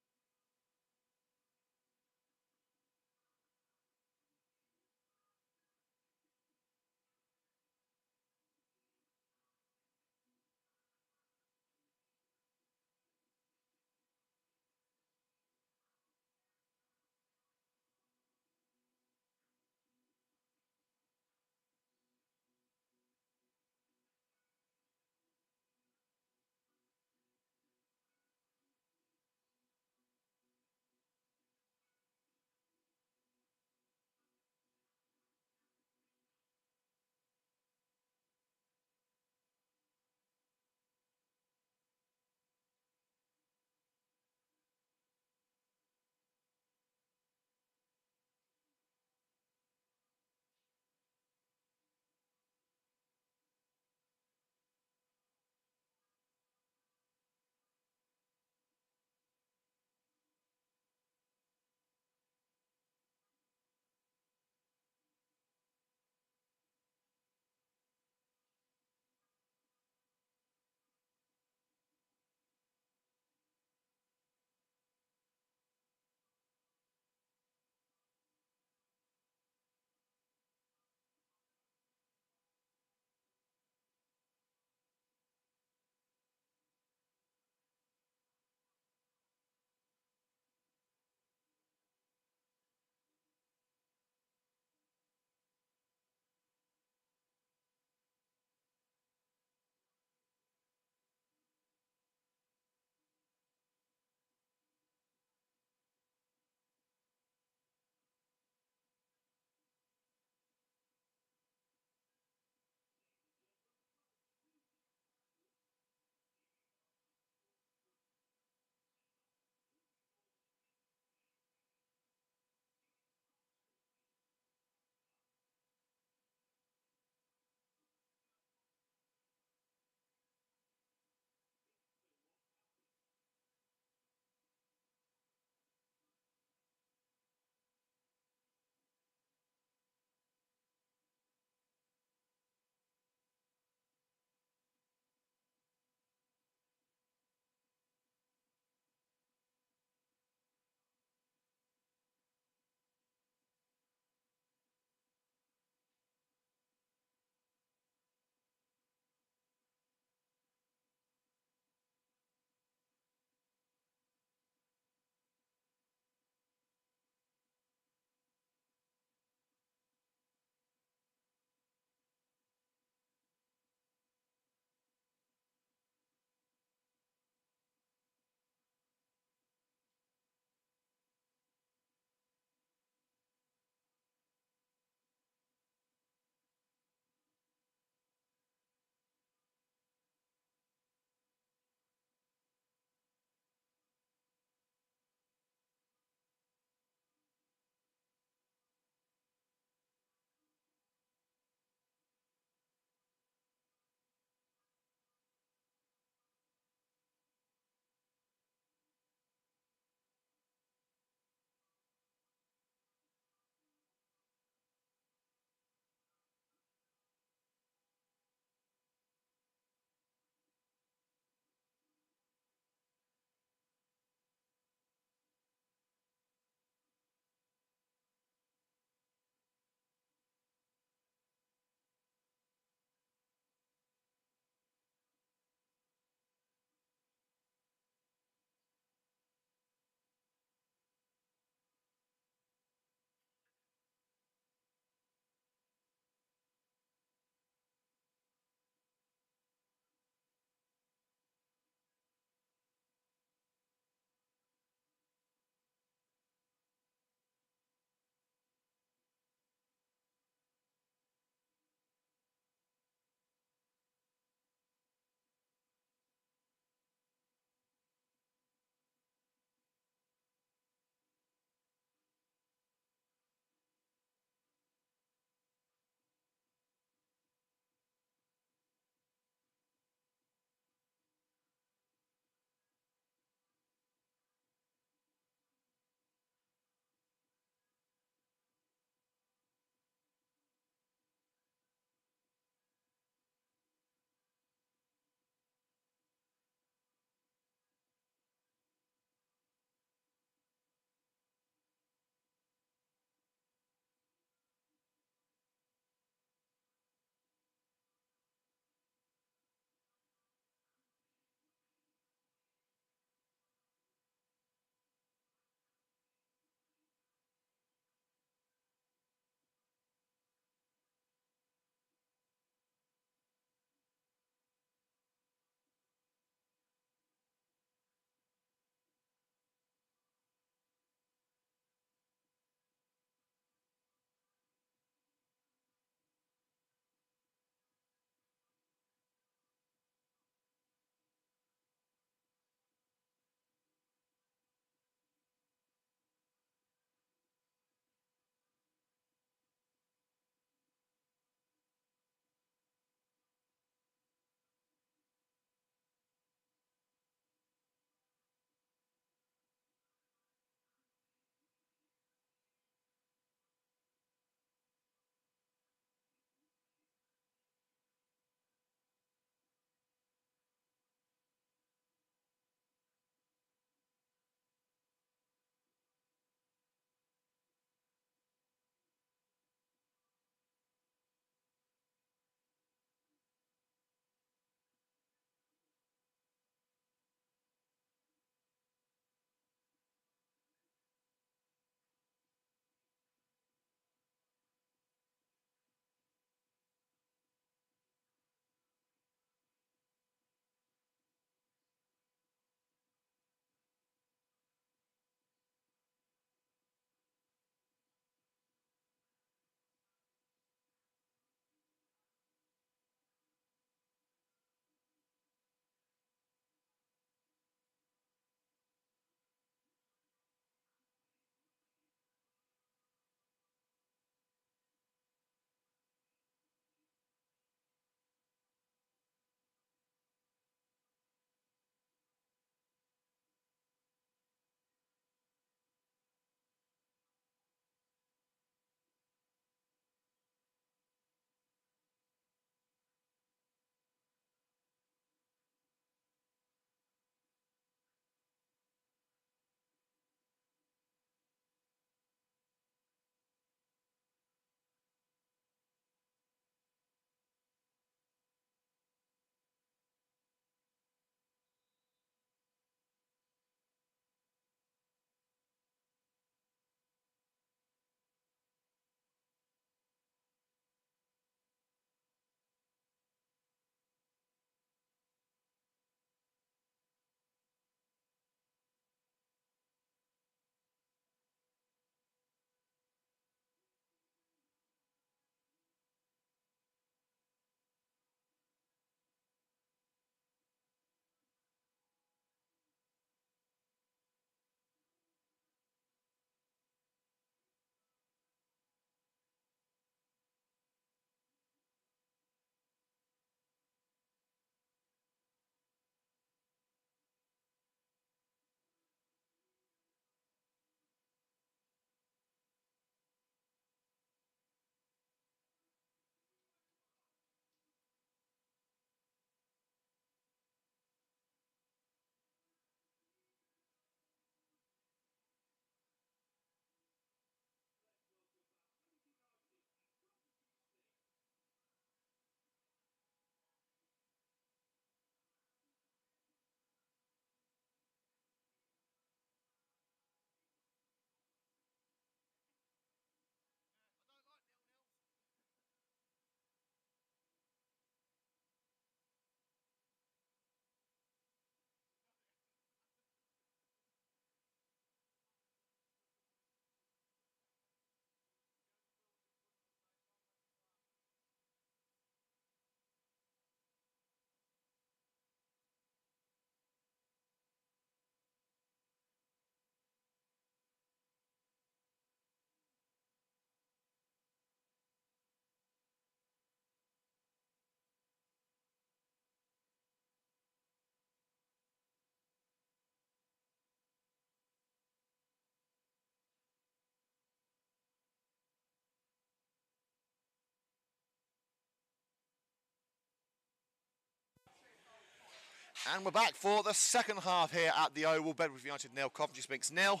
And we're back for the second half here at the Oval. Bedworth United 0, Coventry Sphinx 0.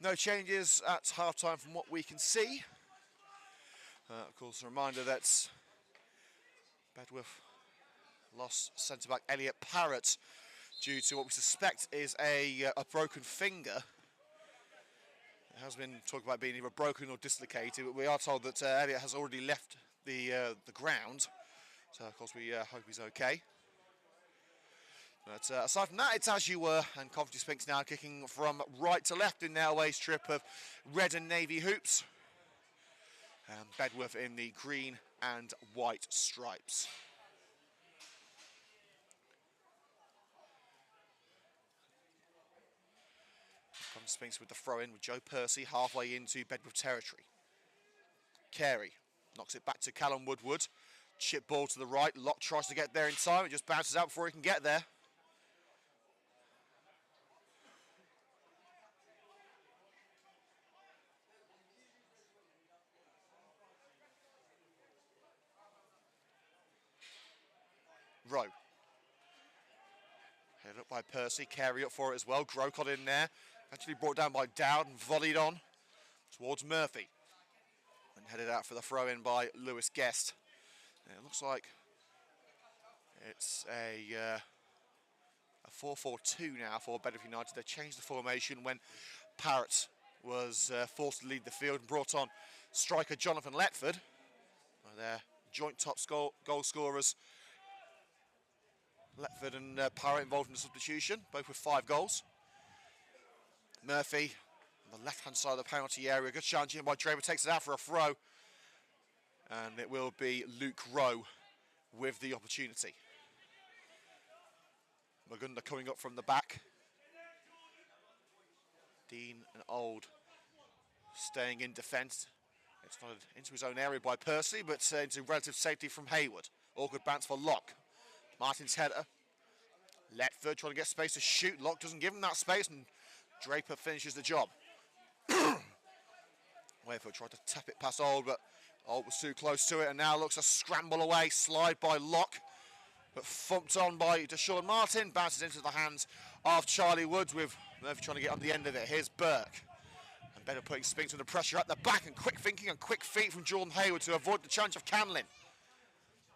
No changes at half-time from what we can see. Of course, a reminder that Bedworth lost centre-back Elliot Parrott due to what we suspect is a broken finger. It has been talked about being either broken or dislocated, but we are told that Elliot has already left the ground. So, of course, we hope he's okay. But aside from that, it's as you were, and Coventry Sphinx now kicking from right to left in their away strip of red and navy hoops. And Bedworth in the green and white stripes. Coventry Sphinx with the throw-in with Joe Percy halfway into Bedworth territory. Carey knocks it back to Callum Woodward. Chip ball to the right. Locke tries to get there in time. It just bounces out before he can get there. Rowe. Headed up by Percy. Carey up for it as well. Grocott in there. Actually brought down by Dowd and volleyed on towards Murphy. And headed out for the throw-in by Lewis Guest. And it looks like it's a 4-4-2 now for Bedworth United. They changed the formation when Parrott was forced to lead the field and brought on striker Jonathan Letford. Their joint top goal scorers. Letford and Parrott involved in the substitution, both with 5 goals. Murphy on the left-hand side of the penalty area. Good challenge in by Draper, takes it out for a throw. And it will be Luke Rowe with the opportunity. Magunda coming up from the back. Dean and Old staying in defence. It's not into his own area by Percy, but into relative safety from Hayward. Awkward bounce for Locke. Martin's header. Letford trying to get space to shoot. Locke doesn't give him that space, and Draper finishes the job. Wayford tried to tap it past Old, but Old was too close to it, and now looks a scramble away. Slide by Locke, but thumped on by Deshaun Martin. Bounces into the hands of Charlie Woods, with Murphy trying to get on the end of it. Here's Burke. And better putting Sphinx under pressure at the back, and quick thinking and quick feet from Jordan Hayward to avoid the challenge of Canlin.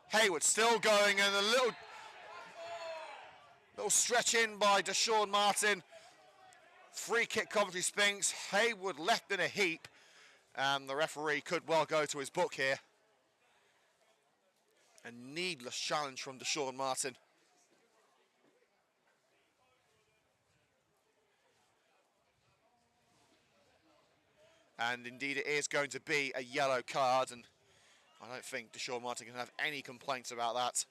Hayward still going, and a little stretch in by Deshaun Martin. Free kick Coventry Sphinx. Hayward left in a heap, and the referee could well go to his book here. A needless challenge from Deshaun Martin. And indeed it is going to be a yellow card, and I don't think Deshaun Martin can have any complaints about that.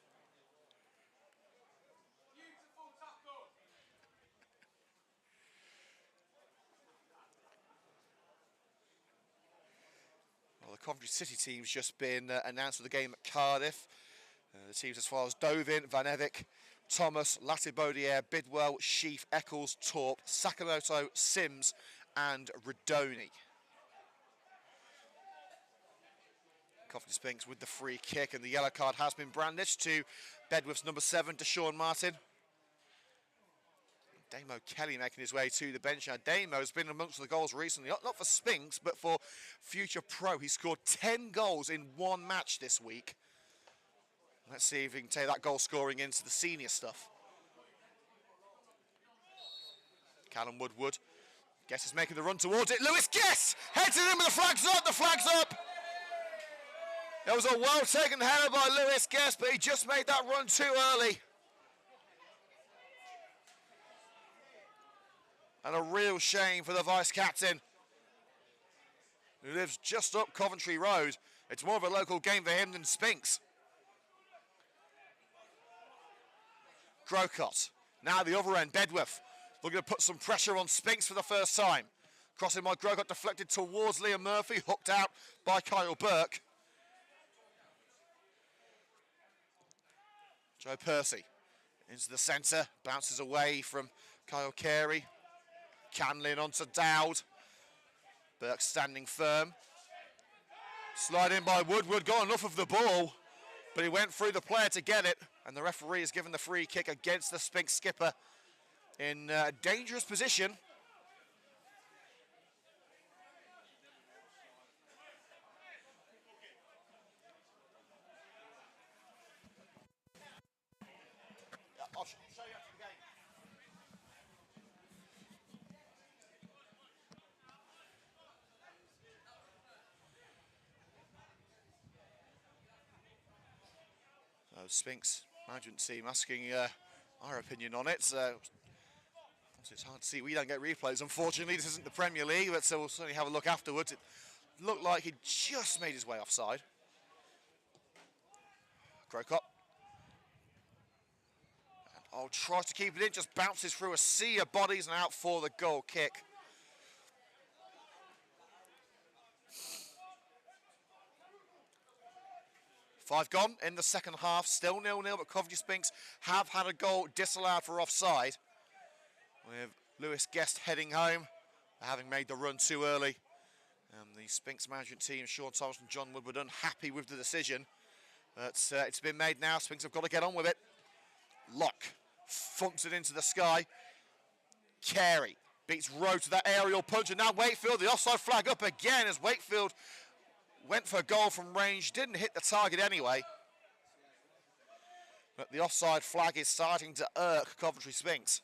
Well, the Coventry City team's just been announced for the game at Cardiff. The teams as far as Dovin, Van Evik, Thomas, Latibaudiere, Bidwell, Sheaf, Eccles, Torp, Sakamoto, Sims and Redoni. Coventry Sphinx with the free kick, and the yellow card has been brandished to Bedworth's number 7, Deshaun Martin. Damo Kelly making his way to the bench. Now, Damo's been amongst the goals recently, not for Sphinx, but for Future Pro. He scored 10 goals in one match this week. Let's see if he can take that goal scoring into the senior stuff. Callum Woodward. Guess is making the run towards it. Lewis Guess heads it in, but the flag's up, the flag's up. It was a well-taken header by Lewis Guess, but he just made that run too early. And a real shame for the vice-captain, who lives just up Coventry Road. It's more of a local game for him than Sphinx. Grocott. Now the other end, Bedworth. Looking to put some pressure on Sphinx for the first time. Crossing by Grocott, deflected towards Liam Murphy, hooked out by Kyle Burke. Joe Percy into the centre, bounces away from Kyle Carey. Canlin onto Dowd. Burke standing firm. Slide in by Woodward, got enough of the ball, but he went through the player to get it. And the referee has given the free kick against the Sphinx skipper in a dangerous position. I'll show you after the game. Sphinx management team asking our opinion on it. It's hard to see. We don't get replays, unfortunately. This isn't the Premier League, but so we'll certainly have a look afterwards. It looked like he just made his way offside. Grocott. And tries to keep it in, just bounces through a sea of bodies and out for the goal kick. Five gone in the second half, still 0-0, but Coventry Sphinx have had a goal disallowed for offside. With Lewis Guest heading home, having made the run too early. The Sphinx management team, Sean Thomas and John Woodward, unhappy with the decision. But it's been made now, Sphinx have got to get on with it. Locke thumps it into the sky. Carey beats Rowe to that aerial punch, and now Wakefield, the offside flag up again as Wakefield went for a goal from range, didn't hit the target anyway. But the offside flag is starting to irk Coventry Sphinx.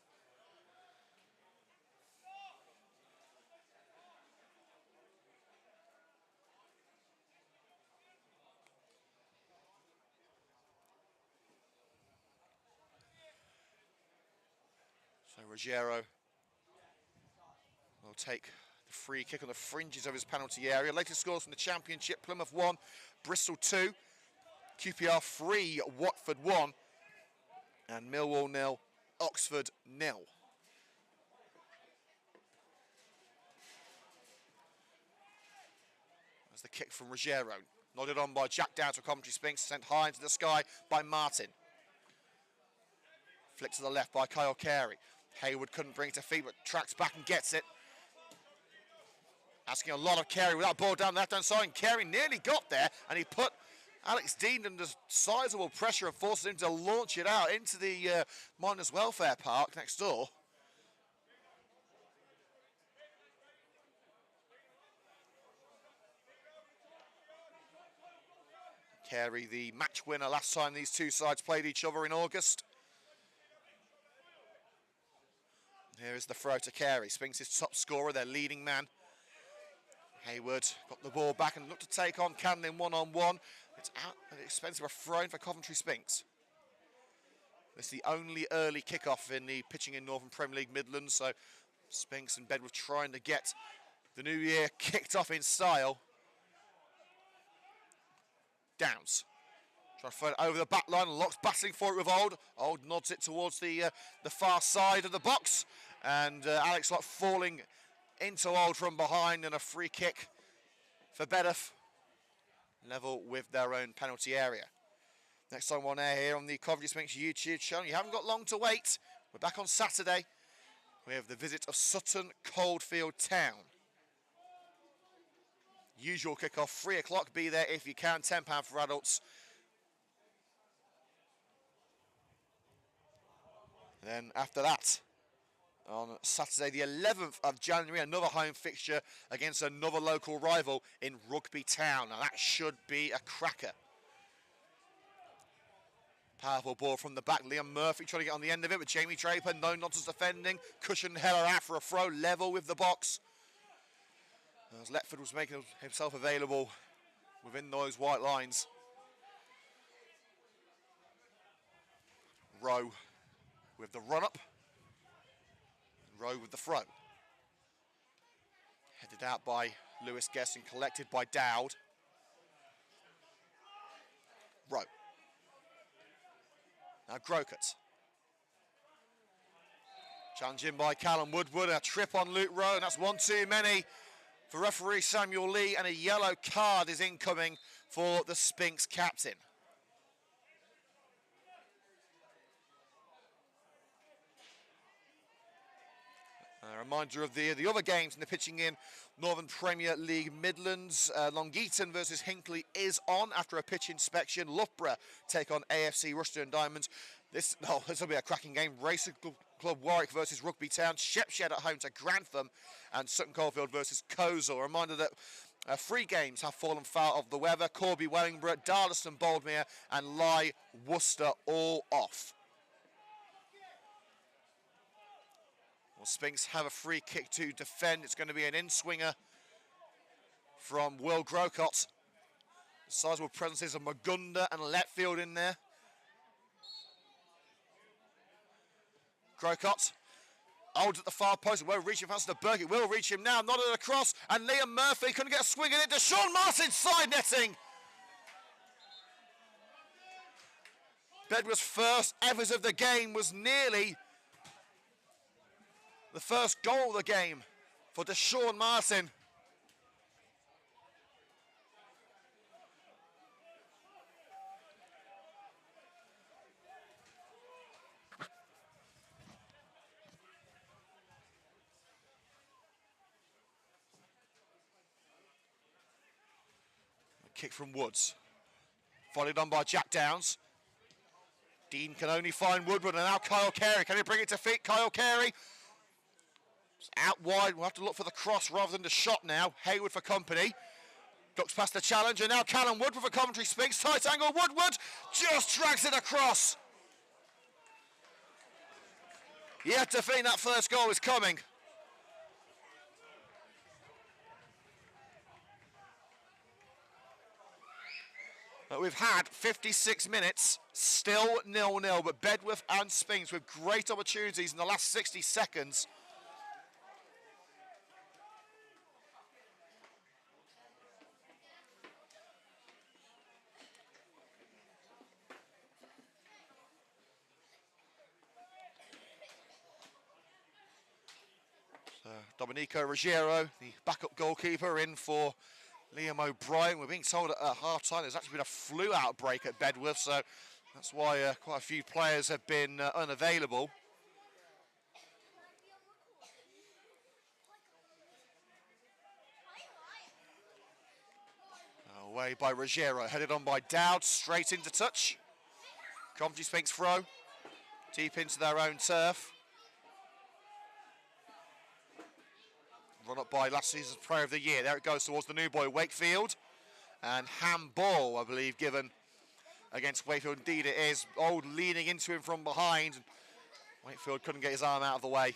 So Ruggiero will take the free kick on the fringes of his penalty area. Latest scores from the Championship: Plymouth 1, Bristol 2, QPR 3, Watford 1, and Millwall 0, Oxford 0. That's the kick from Ruggiero. Nodded on by Jack Down to Coventry Sphinx, sent high into the sky by Martin. Flicked to the left by Kyle Carey. Hayward couldn't bring it to feet, but tracks back and gets it. Asking a lot of Carey with that ball down the left-hand side, and Carey nearly got there, and he put Alex Dean under sizable pressure and forced him to launch it out into the Miners' Welfare Park next door. Carey, the match winner last time these two sides played each other in August. Here is the throw to Carey. Sphinx's top scorer, their leading man. Hayward got the ball back and looked to take on Canlin one-on-one. It's out at the expense of a throw-in for Coventry Sphinx. This is the only early kickoff in the pitching in Northern Premier League Midlands, so Sphinx and Bedworth trying to get the new year kicked off in style. Downs. Trying to throw it over the back line, Locke's battling for it with Old. Old nods it towards the far side of the box. And Alex Locke falling into Old from behind, and a free kick for Bedworth. Level with their own penalty area. Next time on air here on the Coventry Sphinx YouTube channel. You haven't got long to wait. We're back on Saturday. We have the visit of Sutton Coldfield Town. Usual kickoff, 3 o'clock. Be there if you can. £10 for adults. Then after that, on Saturday the 11th of January, another home fixture against another local rival in Rugby Town. Now that should be a cracker. Powerful ball from the back. Liam Murphy trying to get on the end of it, but Jamie Draper, no nonsense defending. Cushion Heller out for a throw, level with the box. As Letford was making himself available within those white lines. Rowe with the run-up. Rowe with the throw. Headed out by Lewis Guest and collected by Dowd. Rowe. Now Grocott. Challenged in by Callum Woodward. A trip on Luke Rowe, and that's one too many for referee Samuel Lee, and a yellow card is incoming for the Sphinx captain. A reminder of the other games in the pitching in Northern Premier League Midlands. Long Eaton versus Hinckley is on after a pitch inspection. Loughborough take on AFC Rushden Diamonds. This will be a cracking game. Racing Club Warwick versus Rugby Town. Shepshed at home to Grantham, and Sutton Coldfield versus Coleshill. A reminder that 3 games have fallen foul of the weather. Corby, Wellingborough, Darlaston, Boldmere and Lye, Worcester all off. Well, Sphinx have a free kick to defend. It's going to be an in-swinger from Will Grocott. The sizable presences of Magunda and Letfield in there. Grocott holds at the far post. It won't reach him fast to Burke. It will reach him now. Nodded across, and Liam Murphy couldn't get a swing in it. Deshaun Martin side netting. Bedworth's first effort of the game was nearly the first goal of the game for Deshaun Martin. A kick from Woods, followed on by Jack Downs. Dean can only find Woodward, and now Kyle Carey. Can he bring it to feet? Kyle Carey. It's out wide. We'll have to look for the cross rather than the shot now. Hayward for company. Ducks past the challenger. Now Callum Woodward for Coventry Sphinx. Tight angle. Woodward just drags it across. Yet to think that first goal is coming. But we've had 56 minutes, still 0-0, but Bedworth and Sphinx with great opportunities in the last 60 seconds. Domenico Ruggiero, the backup goalkeeper, in for Liam O'Brien. We're being told at half-time there's actually been a flu outbreak at Bedworth, so that's why quite a few players have been unavailable. Away by Ruggiero, headed on by Dowd, straight into touch. Coventry Sphinx throw, deep into their own turf. Run up by last season's Player of the Year. There it goes towards the new boy, Wakefield. And handball, I believe, given against Wakefield. Indeed it is. Old leaning into him from behind. Wakefield couldn't get his arm out of the way.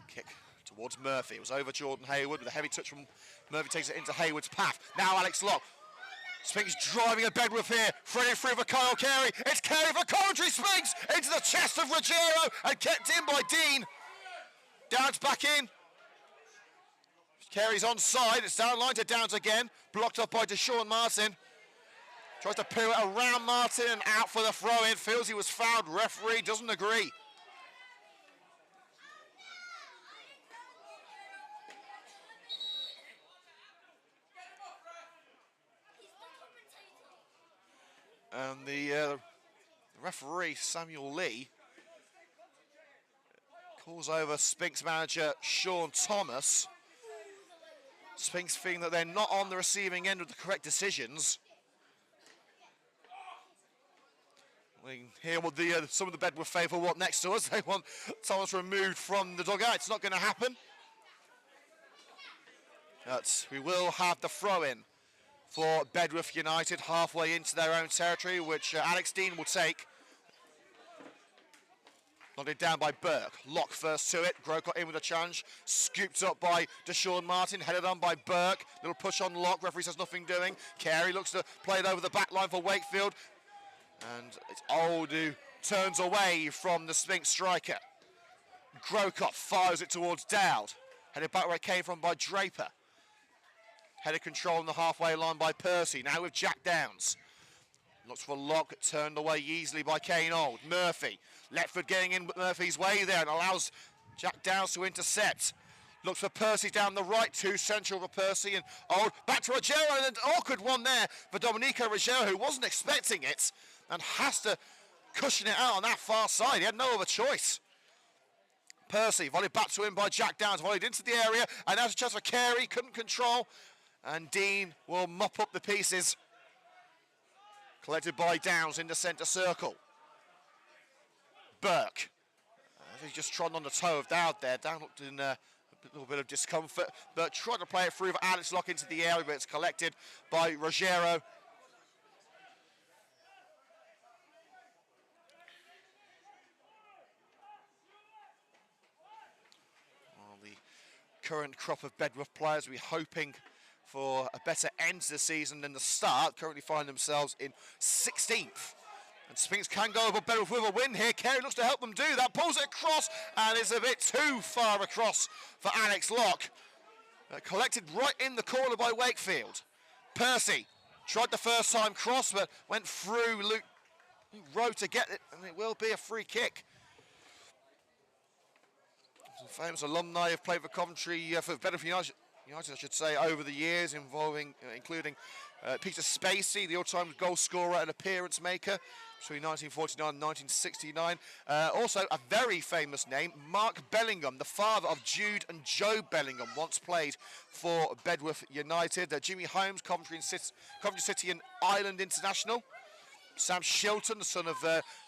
Kick towards Murphy. It was over Jordan Hayward with a heavy touch from Murphy, takes it into Hayward's path. Now Alex Locke. Sphinx driving at Bedworth here. Threading through for Kyle Carey. It's Carey for Coventry Sphinx into the chest of Ruggiero and kept in by Dean. Downs back in. Carey's onside. It's down line to Downs again. Blocked up by Deshaun Martin. Tries to pirouette around Martin and out for the throw-in. Feels he was fouled. Referee doesn't agree. And the referee, Samuel Lee, calls over Sphinx manager Sean Thomas. Sphinx feeling that they're not on the receiving end of the correct decisions. We can hear what some of the Bedworth faithful want next to us. They want Thomas removed from the dugout. It's not going to happen. But we will have the throw-in for Bedworth United halfway into their own territory, which Alex Dean will take. Nodded down by Burke. Locke first to it. Grocott in with a challenge. Scooped up by Deshaun Martin. Headed on by Burke. Little push on Locke. Referee says nothing doing. Carey looks to play it over the back line for Wakefield. And it's Old who turns away from the Sphinx striker. Grocott fires it towards Dowd. Headed back where it came from by Draper. Headed control on the halfway line by Percy. Now with Jack Downs. Looks for Locke, turned away easily by Kane Old. Murphy. Letford getting in Murphy's way there and allows Jack Downs to intercept. Looks for Percy down the right, too central for Percy, and back to Rogero, and an awkward one there for Domenico Rogero, who wasn't expecting it and has to cushion it out on that far side. He had no other choice. Percy volleyed back to him by Jack Downs, volleyed into the area, and that's a chance for Carey, couldn't control, and Dean will mop up the pieces. Collected by Downs in the centre circle. Burke. He's just trodden on the toe of Dowd there. Dowd looked in a little bit of discomfort, but tried to play it through for Alex Locke into the area, but it's collected by Rogero. Well, the current crop of Bedworth players will be hoping for a better end to the season than the start. Currently find themselves in 16th. And Sphinx can go over Bedworth with a win here. Carey looks to help them do that. Pulls it across and is a bit too far across for Alex Locke. Collected right in the corner by Wakefield. Percy tried the first time cross, but went through Luke Rowe to get it, and it will be a free kick. Some famous alumni have played for Coventry, for Bedworth United, I should say, over the years, including Peter Spacey, the all-time goal scorer and appearance maker between 1949 and 1969. Also, a very famous name, Mark Bellingham, the father of Jude and Joe Bellingham, once played for Bedworth United. Jimmy Holmes, Coventry City and Ireland international. Sam Shilton, the son of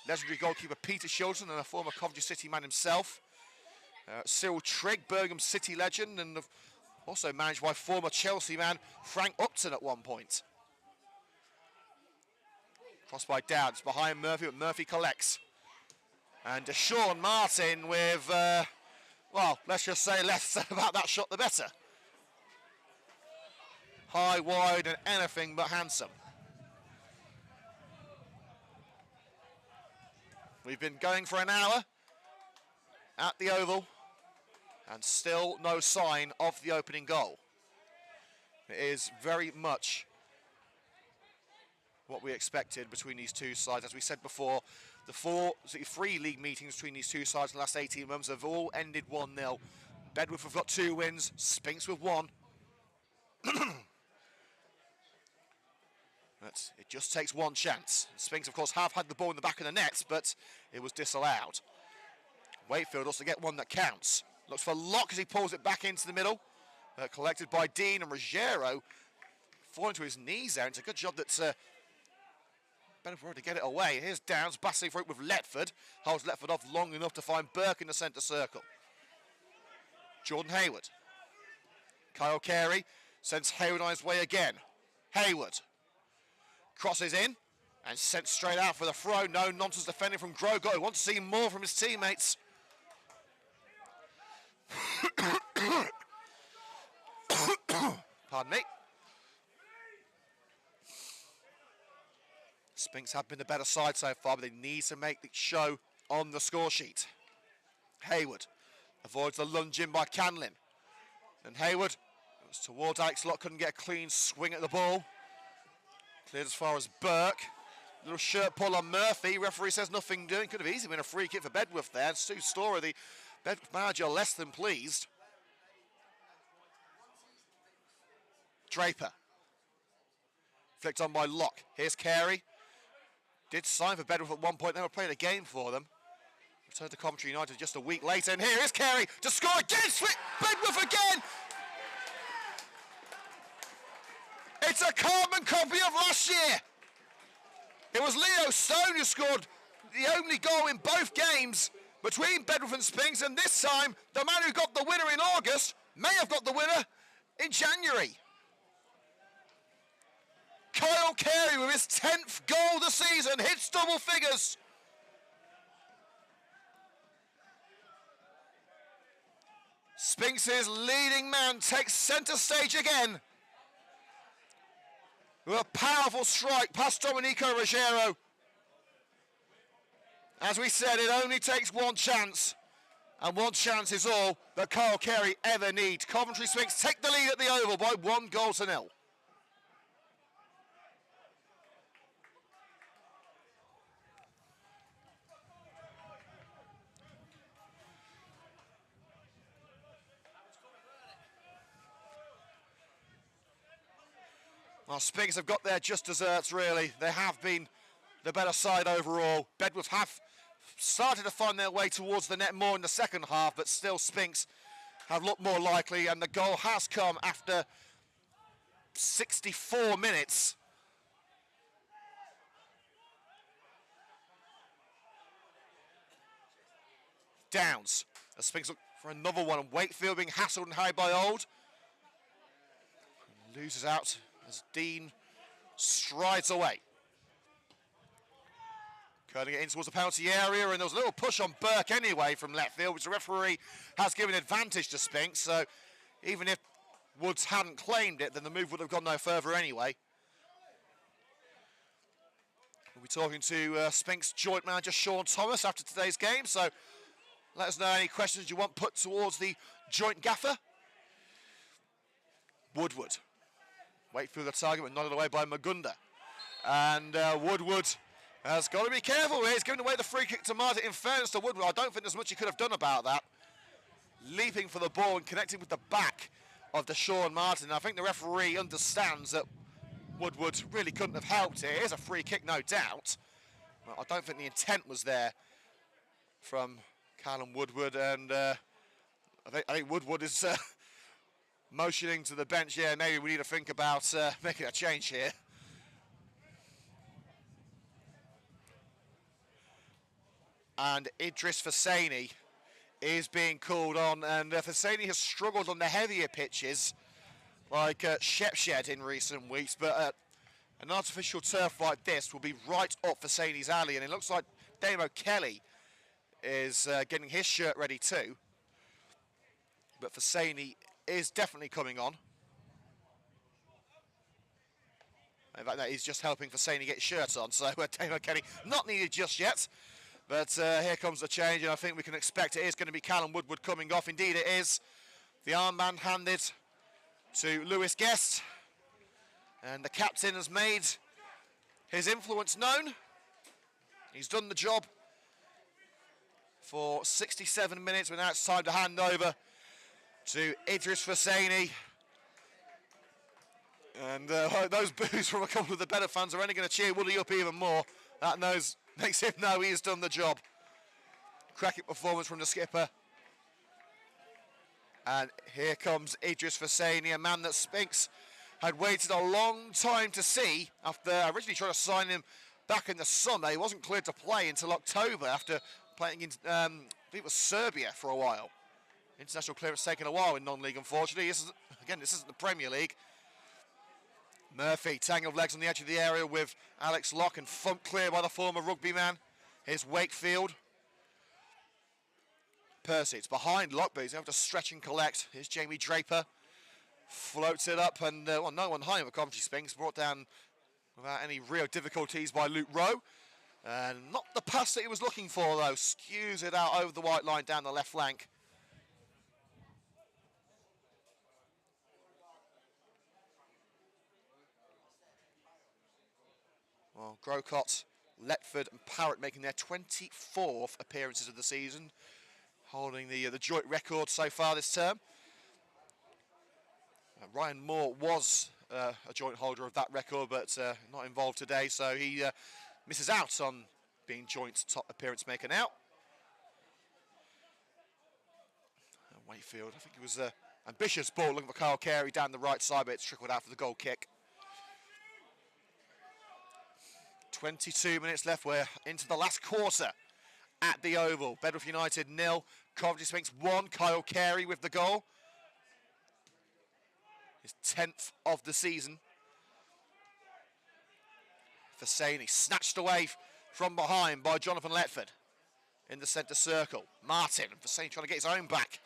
legendary goalkeeper Peter Shilton and a former Coventry City man himself. Cyril Trigg, Birmingham City legend, and also managed by former Chelsea man Frank Upton at one point. Crossed by Dowds, behind Murphy, but Murphy collects. And Sean Martin with, well, let's just say less about that shot the better. High, wide, and anything but handsome. We've been going for an hour at the Oval, and still no sign of the opening goal. It is very much what we expected between these two sides. As we said before, the three league meetings between these two sides in the last 18 months have all ended 1-0. Bedworth have got 2 wins, Sphinx with 1. But it just takes one chance. Sphinx, of course, have had the ball in the back of the net, but it was disallowed. Wakefield also get one that counts. Looks for Locke as he pulls it back into the middle. Collected by Dean, and Rogero falling to his knees there. It's a good job that Bedworth to get it away. Here's Downs battling for it with Letford. Holds Letford off long enough to find Burke in the centre circle. Jordan Hayward. Kyle Carey sends Hayward on his way again. Hayward crosses in and sent straight out for the throw. No nonsense defending from Grogo. He wants to see more from his teammates. Pardon me. Sphinx have been the better side so far, but they need to make the show on the score sheet. Hayward avoids the lunge in by Canlin. And Hayward goes towards Alex Locke, couldn't get a clean swing at the ball. Cleared as far as Burke. Little shirt pull on Murphy. Referee says nothing doing. Could have easily been a free kick for Bedworth there. Stu Storer, the Bedworth manager, less than pleased. Draper. Flicked on by Locke. Here's Carey. Did sign for Bedworth at one point. They were playing a game for them. Returned to Coventry United just a week later. And here is Carey to score again. Bedworth again. It's a carbon copy of last year. It was Leo Stone who scored the only goal in both games between Bedworth and Sphinx, and this time the man who got the winner in August may have got the winner in January. Kyle Carey with his 10th goal of the season hits double figures. Sphinx's leading man takes centre stage again with a powerful strike past Domenico Rogero. As we said, it only takes one chance, and one chance is all that Kyle Carey ever needs. Coventry Sphinx take the lead at the Oval by 1-0. Well, Sphinx have got their just desserts, really. They have been the better side overall. Bedworth have started to find their way towards the net more in the second half, but still Sphinx have looked more likely, and the goal has come after 64 minutes. Downs. The Sphinx look for another one, and Wakefield being hassled and harried by Old. Loses out as Dean strides away. Curling it in towards the penalty area, and there was a little push on Burke anyway from left field, which the referee has given advantage to Sphinx. So even if Woods hadn't claimed it, then the move would have gone no further anyway. We'll be talking to Sphinx joint manager Sean Thomas after today's game, so let us know any questions you want put towards the joint gaffer. Woodward. Wakefield the target, but nodded away by Magunda. And Woodward has got to be careful here. He's giving away the free kick to Martin. In fairness to Woodward, I don't think there's much he could have done about that. Leaping for the ball and connecting with the back of Deshaun Martin. I think the referee understands that Woodward really couldn't have helped it. It is a free kick, no doubt. But I don't think the intent was there from Callum Woodward. And I think Woodward is motioning to the bench. Yeah, maybe we need to think about making a change here. And Idris Faseni is being called on, and Faseni has struggled on the heavier pitches like Shepshed in recent weeks, but an artificial turf like this will be right up Faseni's alley, and it looks like Damo Kelly is getting his shirt ready too. But Faseni is definitely coming on. In fact, he's just helping Faseni get his shirt on, so Damo Kelly not needed just yet. But here comes the change, and I think we can expect it is going to be Callum Woodward coming off. Indeed it is. The armband handed to Lewis Guest. And the captain has made his influence known. He's done the job for 67 minutes, but now it's time to hand over to Idris Faseni. And those boos from a couple of the better fans are only going to cheer Woody up even more. That makes him know he has done the job. Cracking performance from the skipper. And here comes Idris Faseni, a man that Sphinx had waited a long time to see after originally trying to sign him back in the summer. He wasn't cleared to play until October after playing in, I think it was Serbia for a while. International clearance taken a while in non-league, unfortunately. This isn't the Premier League. Murphy, tangled legs on the edge of the area with Alex Locke and thumped clear by the former rugby man. Here's Wakefield. Percy, it's behind Locke, but he's going to have to stretch and collect. Here's Jamie Draper. Floats it up, and no one high for Coventry Sphinx. Brought down without any real difficulties by Luke Rowe. And not the pass that he was looking for, though. Skews it out over the white line down the left flank. Well, Grocott, Letford and Parrott making their 24th appearances of the season, holding the joint record so far this term. Ryan Moore was a joint holder of that record, but not involved today, so he misses out on being joint top appearance maker now. Wakefield, I think it was an ambitious ball looking for Kyle Carey down the right side, but it's trickled out for the goal kick. 22 minutes left. We're into the last quarter at the Oval. Bedworth United 0, Coventry Sphinx 1. Kyle Carey with the goal. His 10th of the season. Faseni snatched away from behind by Jonathan Letford in the centre circle. Martin, Faseni trying to get his own back.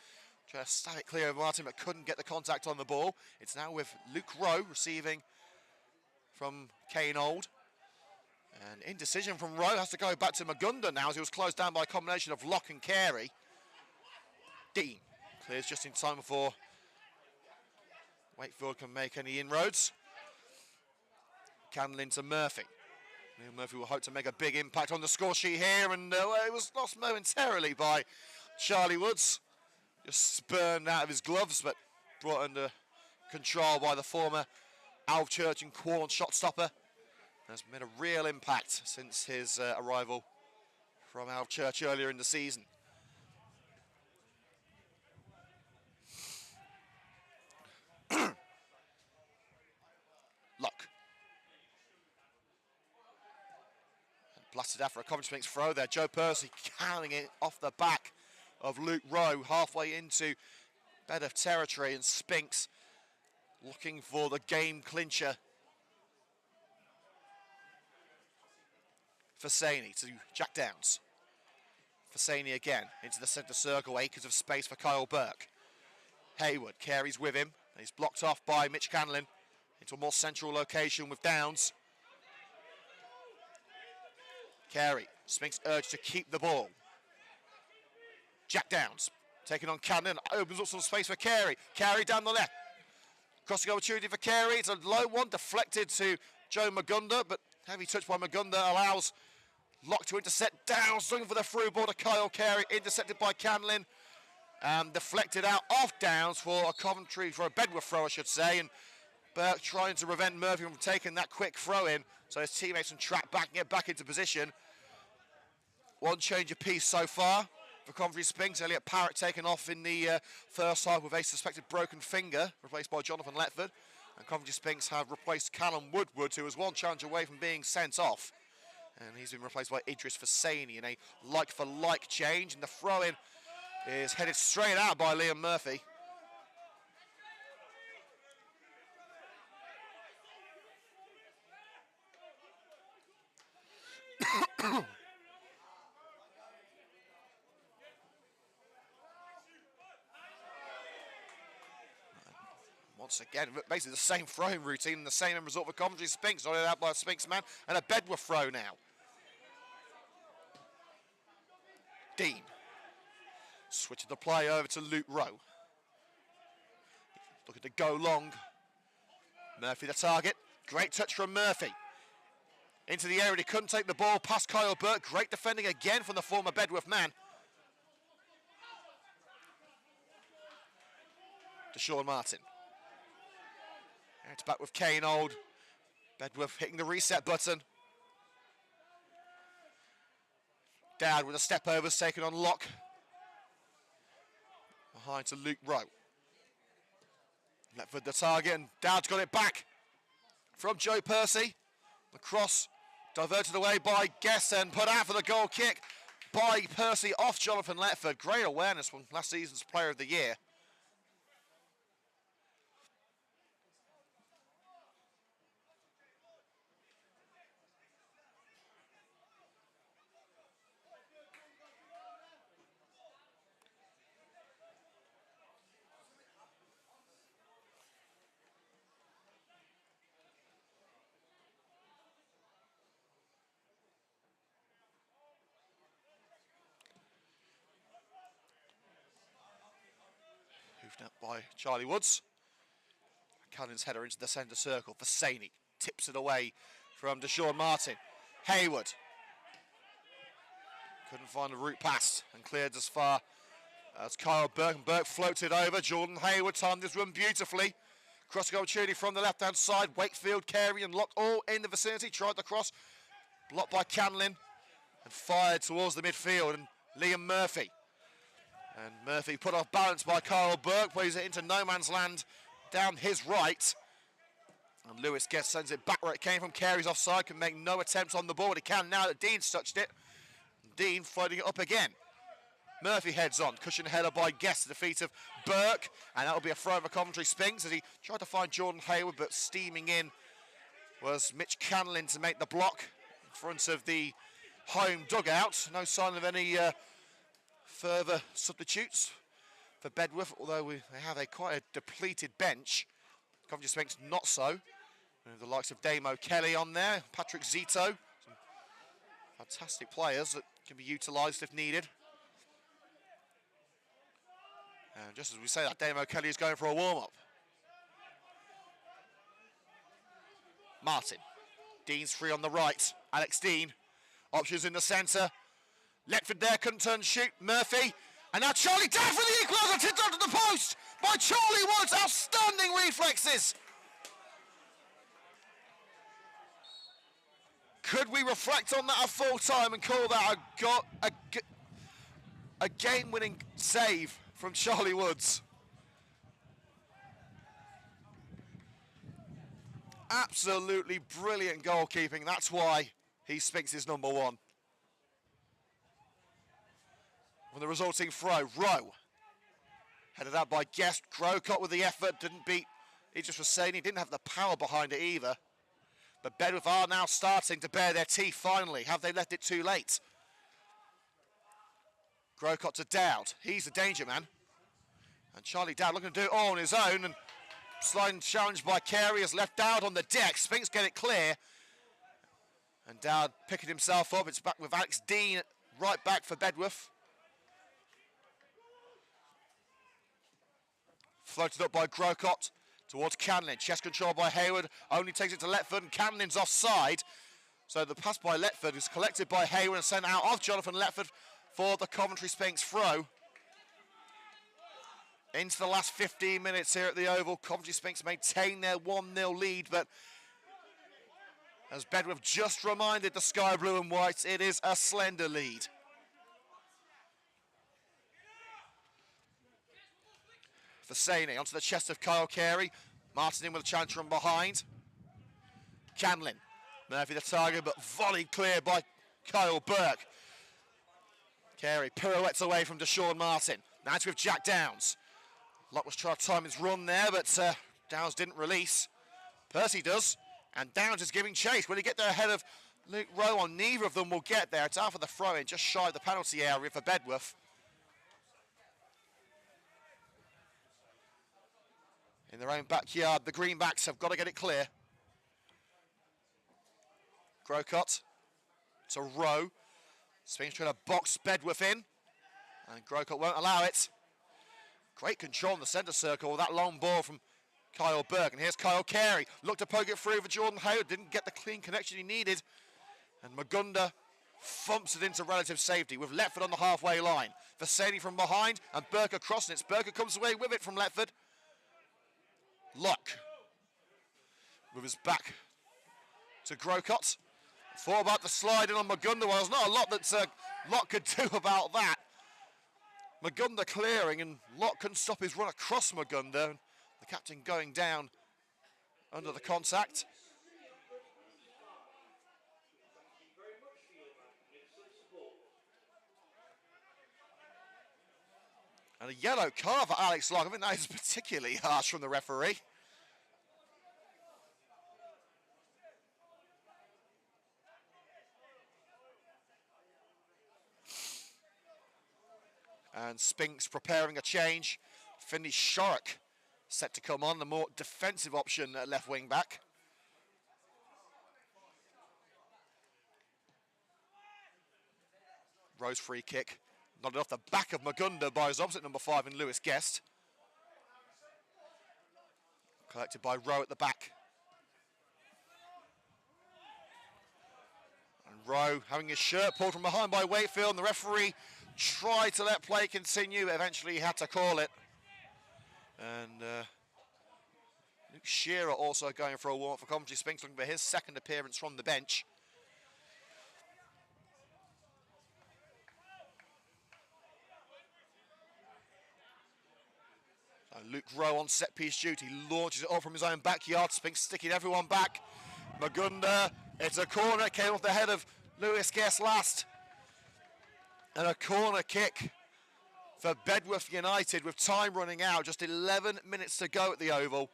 Trying to stab it clear of Martin, but couldn't get the contact on the ball. It's now with Luke Rowe receiving from Kane Old. And indecision from Rowe, has to go back to Magunda now as he was closed down by a combination of Locke and Carey. Dean clears just in time before Wakefield can make any inroads. Candle into Murphy. Neil Murphy will hope to make a big impact on the score sheet here, and it was lost momentarily by Charlie Woods. Just spurned out of his gloves, but brought under control by the former Alv Church and Quorn shot stopper. Has made a real impact since his arrival from Alv Church earlier in the season. Luck. Blasted out for a Coventry Sphinx throw there. Joe Percy carrying it off the back of Luke Rowe, halfway into Bedworth territory, and Sphinx looking for the game clincher. Fasani to Jack Downs. Fasani again into the centre circle, acres of space for Kyle Burke. Hayward carries with him, and he's blocked off by Mitch Canlin into a more central location with Downs. Carey, Sphinx urged to keep the ball. Jack Downs taking on Canlin, opens up some space for Carey. Carey down the left. Crossing opportunity for Carey, it's a low one, deflected to Joe Magunda, but heavy touch by Magunda allows Locke to intercept. Downs looking for the through ball to Kyle Carey, intercepted by Canlin, and deflected out off Downs for a Coventry, for a Bedworth throw I should say, and Burke trying to prevent Murphy from taking that quick throw in, so his teammates can track back and get back into position. One change apiece so far for Coventry Sphinx. Elliot Parrott taken off in the first half with a suspected broken finger, replaced by Jonathan Letford. And Coventry Sphinx have replaced Callum Woodward, who was one challenge away from being sent off. And he's been replaced by Idris Fasani in a like-for-like change. And the throw-in is headed straight out by Liam Murphy. Once again, basically the same throwing routine and the same end result for Coventry Sphinx, not out by a Sphinx man, and a Bedworth throw now. Dean. Switching the play over to Luke Rowe. Looking to go long. Murphy the target. Great touch from Murphy. Into the area, he couldn't take the ball past Kyle Burke. Great defending again from the former Bedworth man. To Sean Martin. It's back with Kane Old. Bedworth hitting the reset button. Dowd with a step over, taken on Locke. Behind to Luke Rowe. Letford the target, and Dowd's got it back from Joe Percy. The cross diverted away by Guest and put out for the goal kick by Percy off Jonathan Letford. Great awareness from last season's Player of the Year. Hoofed up by Charlie Woods. Cullen's header into the centre circle. Fasani tips it away from Deshaun Martin. Hayward. Couldn't find a route past and cleared as far as Kyle Burke. And Burke floated over. Jordan Hayward timed this run beautifully. Crossing opportunity from the left-hand side. Wakefield, Carey and Locke all in the vicinity. Tried the cross. Blocked by Canlin. And fired towards the midfield. And Liam Murphy. And Murphy put off balance by Kyle Burke, plays it into no man's land down his right. And Lewis Guest sends it back where it came from. Carey's offside, can make no attempt on the ball. He can now that Dean's touched it. Dean floating it up again. Murphy heads on, cushion header by Guest to the feet of Burke. And that'll be a throw for Coventry Sphinx as he tried to find Jordan Hayward, but steaming in was Mitch Canlin to make the block in front of the home dugout. No sign of any further substitutes for Bedworth, although they have quite a depleted bench. Coventry Sphinx not so. The likes of Damo Kelly on there, Patrick Zito, some fantastic players that can be utilised if needed. And just as we say that, Damo Kelly is going for a warm-up. Martin. Dean's free on the right. Alex Dean. Options in the centre. Letford there, couldn't turn and shoot. Murphy. And now Charlie down for the equaliser. Tipped onto the post by Charlie Woods. Outstanding reflexes Could we reflect on that at full time and call that a game-winning save from Charlie Woods? Absolutely brilliant goalkeeping. That's why he Sphinx's number one. From the resulting throw, Rowe. Headed out by Guest. Grocott with the effort. Didn't beat Idris Hussaini. Didn't have the power behind it either. But Bedworth are now starting to bare their teeth finally. Have they left it too late? Grocott to Dowd. He's the danger man. And Charlie Dowd looking to do it all on his own. And sliding challenge by Carey has left Dowd on the deck. Sphinx get it clear. And Dowd picking himself up. It's back with Alex Dean right back for Bedworth. Floated up by Grocott towards Canlin. Chest control by Hayward. Only takes it to Letford and Canlin's offside. So the pass by Letford is collected by Hayward and sent out of Jonathan Letford for the Coventry Sphinx throw. Into the last 15 minutes here at the Oval. Coventry Sphinx maintain their 1-0 lead, but as Bedworth just reminded the Sky Blue and Whites, it is a slender lead. Hussaini onto the chest of Kyle Carey. Martin in with a challenge from behind. Canlin. Murphy the target, but volleyed clear by Kyle Burke. Carey pirouettes away from Deshaun Martin. Now it's with Jack Downs. Locke was trying to time his run there, but Downs didn't release. Percy does, and Downs is giving chase. Will he get there ahead of Luke Rowe on? Neither of them will get there. It's after the throw-in, just shy of the penalty area for Bedworth. In their own backyard, the Greenbacks have got to get it clear. Grocott to Rowe. Sphinx trying to box Bedworth in, and Grocott won't allow it. Great control in the centre circle with that long ball from Kyle Burke. And here's Kyle Carey. Looked to poke it through for Jordan Hayward. Didn't get the clean connection he needed. And Magunda thumps it into relative safety with Letford on the halfway line. Hussaini from behind and Burke crossing it. Burke comes away with it from Letford. Locke with his back to Grocott. Thought about the slide in on Magunda. Well, there's not a lot that Locke could do about that. Magunda clearing, and Locke couldn't stop his run across Magunda. The captain going down under the contact. And a yellow card for Alex Locke. I think that is particularly harsh from the referee. And Sphinx preparing a change. Finley Shorrock set to come on, the more defensive option at left wing back. Rose free kick. Nodded off the back of Magunda by his opposite number 5 in Lewis Guest. Collected by Rowe at the back. And Rowe having his shirt pulled from behind by Wakefield, and the referee tried to let play continue, but eventually he had to call it. And Luke Shearer also going for a warm-up for Coventry Sphinx, looking for his second appearance from the bench. So Luke Rowe on set-piece duty, launches it up from his own backyard. Sphinx sticking everyone back. Magunda, it's a corner, came off the head of Lewis Guest last. And a corner kick for Bedworth United with time running out. Just 11 minutes to go at the Oval.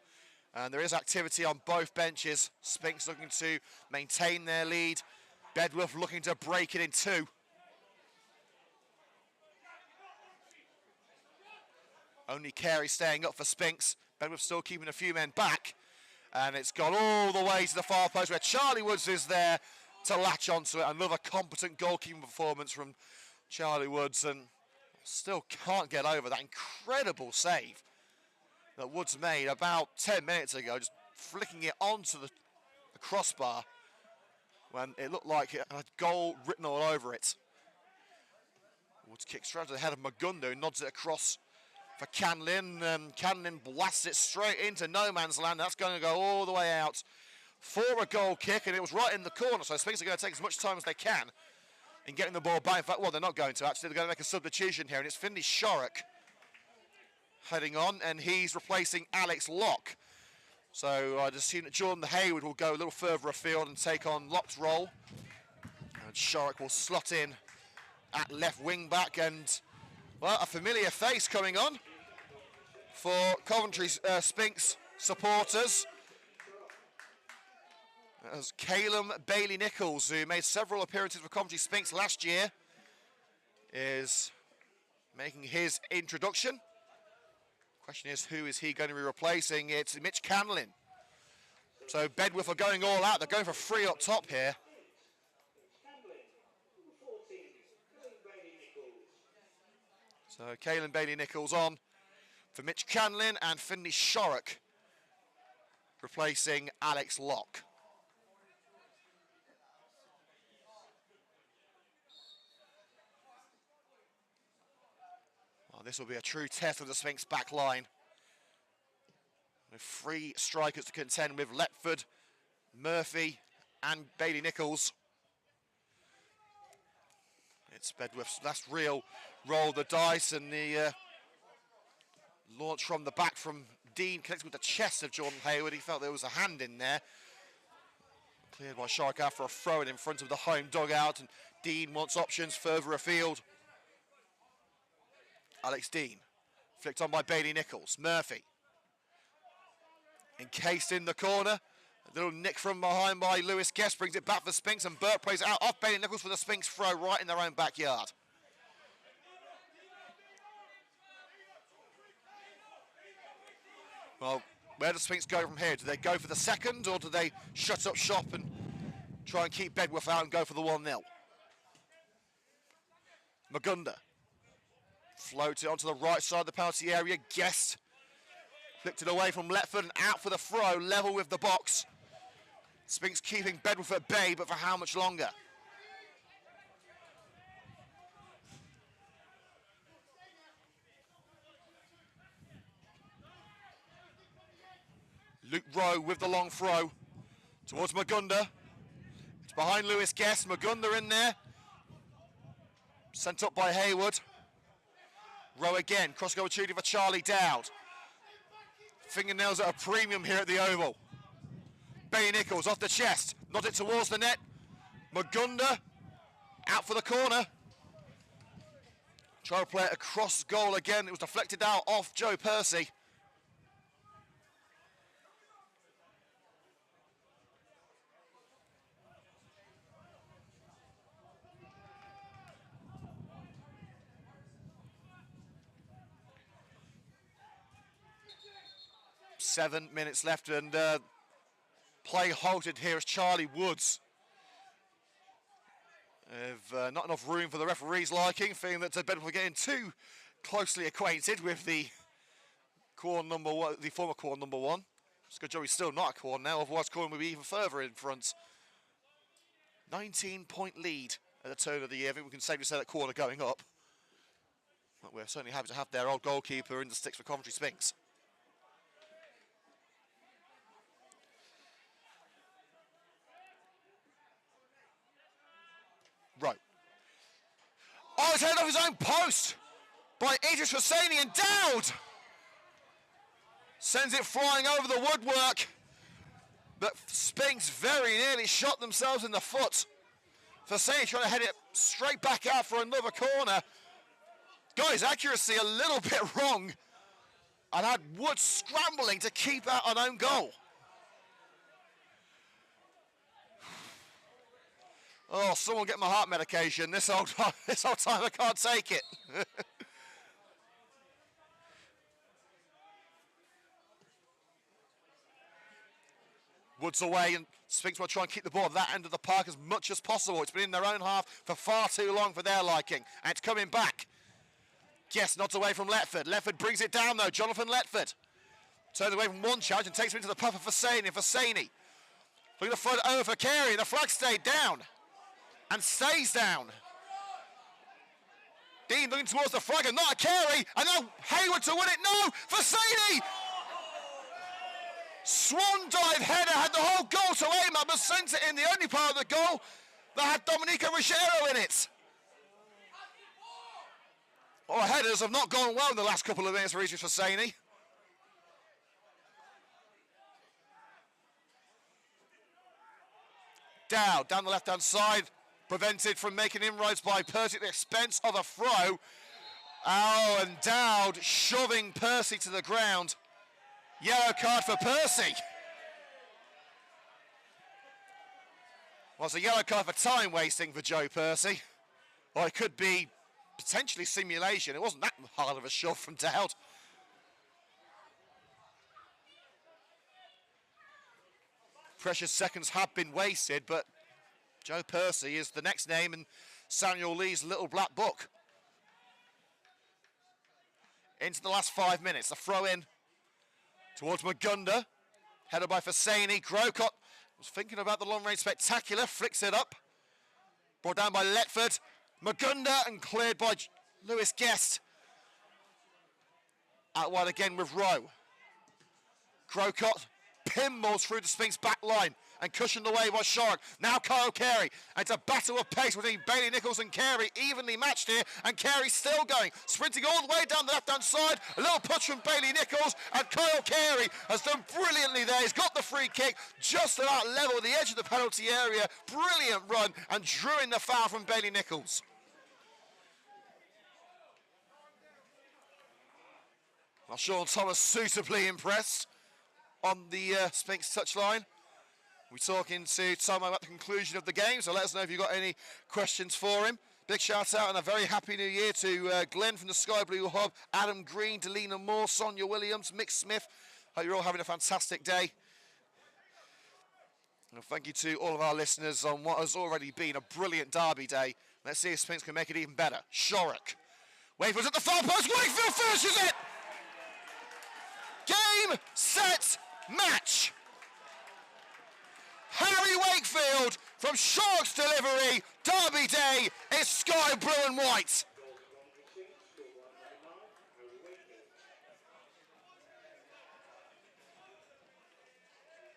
And there is activity on both benches. Sphinx looking to maintain their lead. Bedworth looking to break it in two. Only Carey staying up for Sphinx. Bedworth still keeping a few men back. And it's gone all the way to the far post where Charlie Woods is there to latch onto it. Another competent goalkeeping performance from Charlie Woods, and still can't get over that incredible save that Woods made about 10 minutes ago, just flicking it onto the crossbar when it looked like it had goal written all over it. Woods kicks straight to the head of Magunda, who nods it across for Canlin, and Canlin blasts it straight into no man's land. That's going to go all the way out for a goal kick, and it was right in the corner, so Sphinx are going to take as much time as they can in getting the ball back. In fact, well, they're not going to, actually. They're going to make a substitution here, and it's Finley Shorrock heading on, and he's replacing Alex Locke. So I'd assume that Jordan Hayward will go a little further afield and take on Locke's role. And Shorrock will slot in at left wing back, and, well, a familiar face coming on for Coventry Sphinx supporters. As Calum Bailey-Nichols, who made several appearances for Coventry Sphinx last year, is making his introduction. Question is, who is he going to be replacing? It's Mitch Canlin. So Bedworth are going all out. They're going for three up top here. So Calum Bailey-Nichols on for Mitch Canlin, and Finley Shorrock replacing Alex Locke. Well, this will be a true test of the Sphinx back line, with three strikers to contend with: Letford, Murphy and Bailey-Nichols. It's Bedworth's last real roll of the dice, and the launch from the back from Dean connects with the chest of Jordan Hayward. He felt there was a hand in there. Cleared by Shorrock after a throw in front of the home dugout, and Dean wants options further afield. Alex Dean, flicked on by Bailey-Nichols. Murphy, encased in the corner. A little nick from behind by Lewis Guest, brings it back for Sphinx, and Burke plays it out off Bailey-Nichols for the Sphinx throw right in their own backyard. Well, where does Sphinx go from here? Do they go for the second, or do they shut up shop and try and keep Bedworth out and go for the 1-0? Magunda floats it onto the right side of the penalty area. Guest flicked it away from Letford and out for the throw, level with the box. Sphinx keeping Bedworth at bay, but for how much longer? Luke Rowe with the long throw towards Magunda. It's behind Lewis Guest. Magunda in there. Sent up by Hayward. Rowe again. Cross-goal opportunity for Charlie Dowd. Fingernails at a premium here at the Oval. Bailey-Nichols off the chest. Nod it towards the net. Magunda out for the corner. Try to play it across goal again. It was deflected out off Joe Percy. Seven minutes left, and play halted here as Charlie Woods have not enough room for the referee's liking, feeling that Bedworth are getting too closely acquainted with the corner number one, the former corner number one. It's a good job he's still not a corner now, otherwise corner would be even further in front. 19-point lead at the turn of the year. I think we can safely say that corner going up. But we're certainly happy to have their old goalkeeper in the sticks for Coventry Sphinx. Right. Oh, it's headed off his own post by Idris Hosseini, and Dowd sends it flying over the woodwork. But Sphinx very nearly shot themselves in the foot. Hosseini trying to head it straight back out for another corner. Got his accuracy a little bit wrong and had Wood scrambling to keep out an own goal. Oh, someone get my heart medication. This old time I can't take it. Woods away, and Sphinx will try and keep the ball at that end of the park as much as possible. It's been in their own half for far too long for their liking, and it's coming back. Yes, nods away from Letford. Letford brings it down though, Jonathan Letford. Turns away from one challenge and takes it into the puff of Hosseini. Hosseini looking to throw it over for Carey. The flag stayed down. And stays down. Dean looking towards the flag, and not a Carey, and now Hayward to win it. No, Hosseini! Swan dive header had the whole goal to aim at, but sent it in the only part of the goal that had Domenico Ruggiero in it. Our headers have not gone well in the last couple of minutes for Regis Hosseini. Dowd down the left-hand side, prevented from making inroads by Percy at the expense of a throw. Oh, and Dowd shoving Percy to the ground. Yellow card for Percy. Well, it's a yellow card for time wasting for Joe Percy. Or it could be potentially simulation. It wasn't that hard of a shove from Dowd. Precious seconds have been wasted, but Joe Percy is the next name in Samuel Lee's little black book. Into the last 5 minutes, a throw in towards Magunda, headed by Hosseini. Grocott was thinking about the long range spectacular, flicks it up, brought down by Letford. Magunda and cleared by Lewis Guest. Out wide again with Rowe. Grocott pinballs through the Sphinx back line and cushioned away by Shark. Now Kyle Carey. And it's a battle of pace between Bailey Nichols and Carey, evenly matched here, and Carey still going, sprinting all the way down the left-hand side. A little push from Bailey Nichols, and Kyle Carey has done brilliantly there. He's got the free kick just about level at the edge of the penalty area. Brilliant run, and drew in the foul from Bailey Nichols. Well, Sean Thomas suitably impressed on the Sphinx touchline. We're talking to Tomo at the conclusion of the game, so let us know if you've got any questions for him. Big shout out and a very happy new year to Glenn from the Sky Blue Hub, Adam Green, Delina Moore, Sonia Williams, Mick Smith. Hope you're all having a fantastic day. And thank you to all of our listeners on what has already been a brilliant derby day. Let's see if Sphinx can make it even better. Shorrock. Wakefield at the far post. Wakefield finishes it! Game, set, match. Harry Wakefield from Shark's delivery. Derby day is sky blue and white.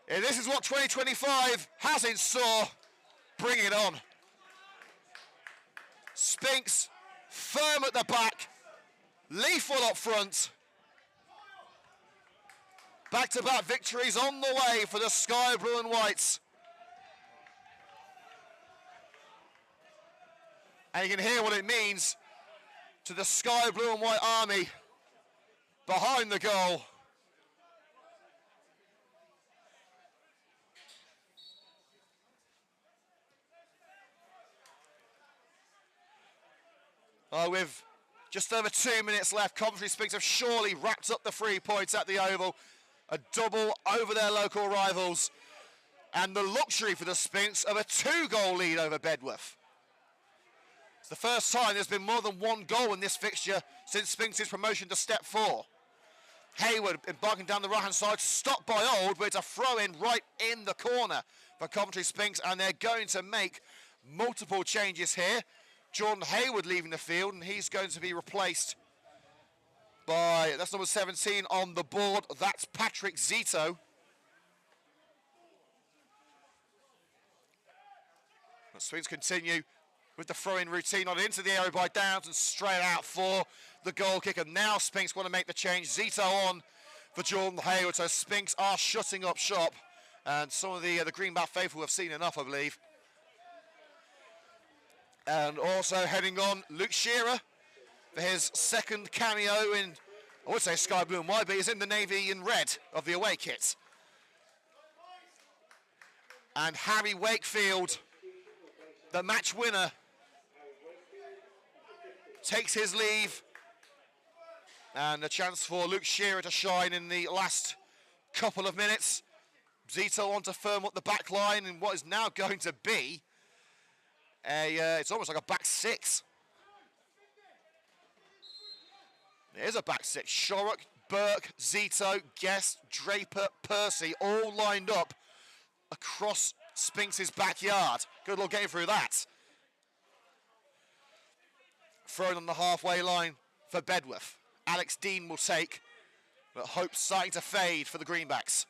If this is what 2025 has in store, bring it on. Sphinx firm at the back, lethal up front. Back-to-back victories on the way for the Sky Blue and Whites. And you can hear what it means to the Sky Blue and White army behind the goal. With just over 2 minutes left, Coventry Sphinx have surely wrapped up the 3 points at the Oval. A double over their local rivals, and the luxury for the Sphinx of a 2-goal lead over Bedworth. It's the first time there's been more than 1 goal in this fixture since Sphinx's promotion to Step 4. Hayward embarking down the right-hand side, stopped by Old, but it's a throw-in right in the corner for Coventry Sphinx, and they're going to make multiple changes here. Jordan Hayward leaving the field, and he's going to be replaced by, that's number 17 on the board, that's Patrick Zito. The Sphinx continue with the throw-in routine on into the area by Downs and straight out for the goal kick. And now Sphinx want to make the change. Zito on for Jordan Hayward, so Sphinx are shutting up shop. And some of the Greenback faithful have seen enough, I believe. And also heading on, Luke Shearer for his second cameo in, I would say Sky Blue and White, but he's in the navy in red of the away kit. And Harry Wakefield, the match winner, takes his leave. And a chance for Luke Shearer to shine in the last couple of minutes. Zito on to firm up the back line in what is now going to be it's almost like a back six. There's a back six. Shorrock, Burke, Zito, Guest, Draper, Percy, all lined up across Sphinx's backyard. Good luck getting through that. Thrown on the halfway line for Bedworth. Alex Dean will take, but hope starting to fade for the Greenbacks.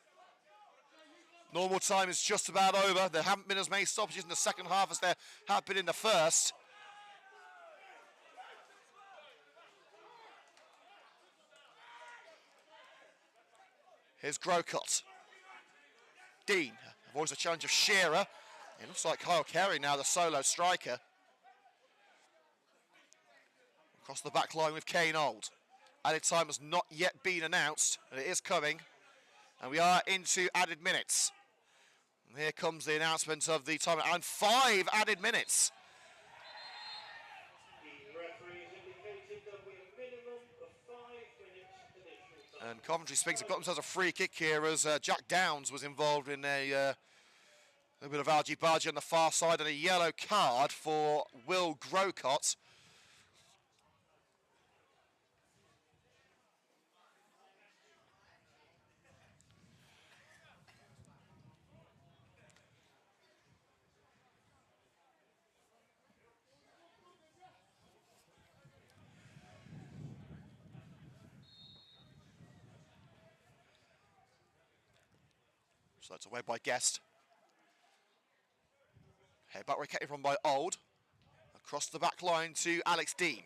Normal time is just about over. There haven't been as many stoppages in the second half as there have been in the first. Here's Grocott. Dean avoids the challenge of Shearer. It looks like Kyle Carey now the solo striker. Across the back line with Kane Old. Added time has not yet been announced, and it is coming. And we are into added minutes. And here comes the announcement of the time, and 5 added minutes. The referee has indicated there'll be a minimum of 5 minutes additional time. And Coventry Sphinx have got themselves a free kick here as Jack Downs was involved in a bit of argy-bargy on the far side, and a yellow card for Will Grocott. So that's away by Guest. Head back wicket from by Old. Across the back line to Alex Dean.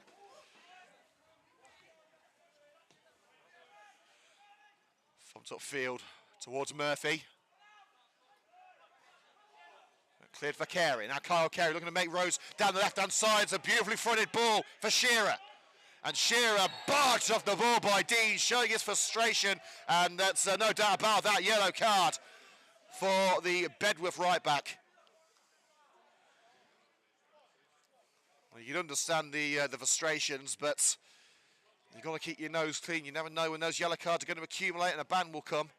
From top field towards Murphy. Cleared for Carey. Now Kyle Carey looking to make roads down the left-hand side. It's a beautifully fronted ball for Shearer. And Shearer barged off the ball by Dean, showing his frustration. And that's no doubt about that yellow card for the Bedworth right back. Well, you can understand the frustrations, but you've got to keep your nose clean. You never know when those yellow cards are going to accumulate and a ban will come.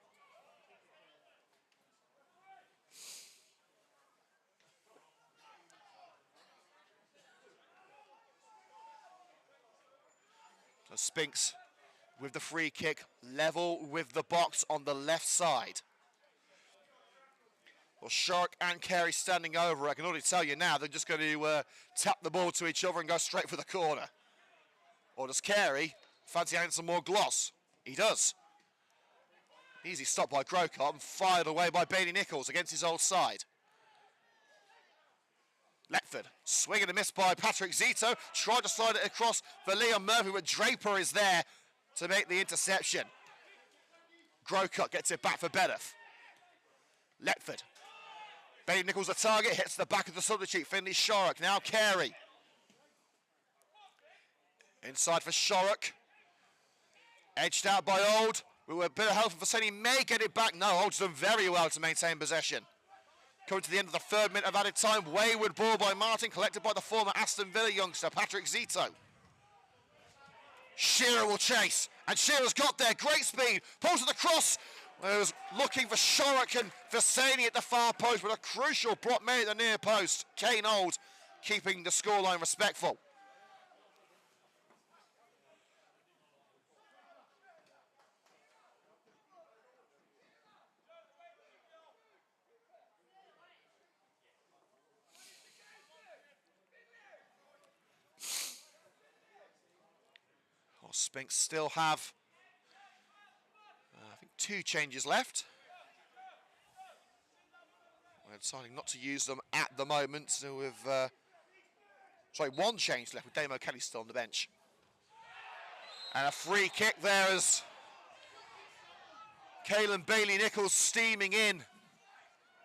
So Sphinx with the free kick, level with the box on the left side. Well, Shark and Carey standing over. I can already tell you now they're just going to tap the ball to each other and go straight for the corner. Or does Carey fancy adding some more gloss? He does. Easy stop by Grocott and fired away by Bailey Nichols against his old side. Letford, swing and a miss by Patrick Zito. Tried to slide it across for Liam Murphy, but Draper is there to make the interception. Grocott gets it back for Bedworth. Letford. Bailey Nichols the target, hits the back of the substitute. Finley Shorrock, now Carey. Inside for Shorrock. Edged out by Old. With a bit of help from Vaseni, may get it back. No, Old's done very well to maintain possession. Coming to the end of the 3rd minute of added time. Wayward ball by Martin, collected by the former Aston Villa youngster, Patrick Zito. Shearer will chase, and Shearer's got there. Great speed, pulls to the cross. It was looking for Shorrock and Vaseni at the far post, but a crucial block made at the near post. Kane Old keeping the scoreline respectful. Well, Sphinx still have I think 2 changes left. We're deciding not to use them at the moment. So with 1 change left with Damo Kelly still on the bench. And a free kick there as Caelan Bailey Nichols steaming in